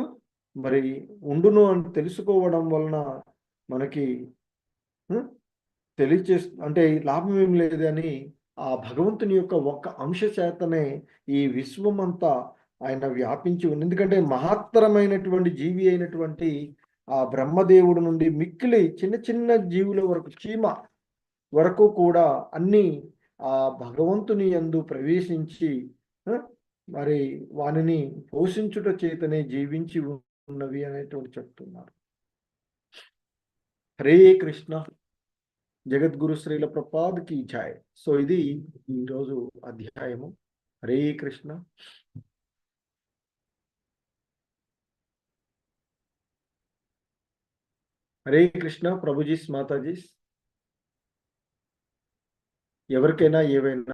మరి ఉండును అని తెలుసుకోవడం వలన మనకి ఆ, అంటే లాభం ఏం లేదని ఆ భగవంతుని యొక్క ఒక్క అంశ చేతనే ఈ విశ్వం అంతా ఆయన వ్యాపించి ఉంది. ఎందుకంటే మహత్తరమైనటువంటి జీవి అయినటువంటి ఆ బ్రహ్మదేవుడు నుండి మిక్కిలి చిన్న చిన్న జీవుల వరకు చీమ వరకు కూడా అన్ని ఆ భగవంతుని యందు ప్రవేశించి ఆ, మరి వానిని పోషించుట చేతనే జీవించి ఉన్నవి అనేటువంటి చెప్తున్నారు. హరే కృష్ణ. జగద్గురు శ్రీల ప్రపాద్కి జై. సో ఇది ఈరోజు అధ్యాయము. హరే కృష్ణ. హరే కృష్ణ ప్రభుజీస్ మాతాజీస్. ఎవరికైనా ఏవైనా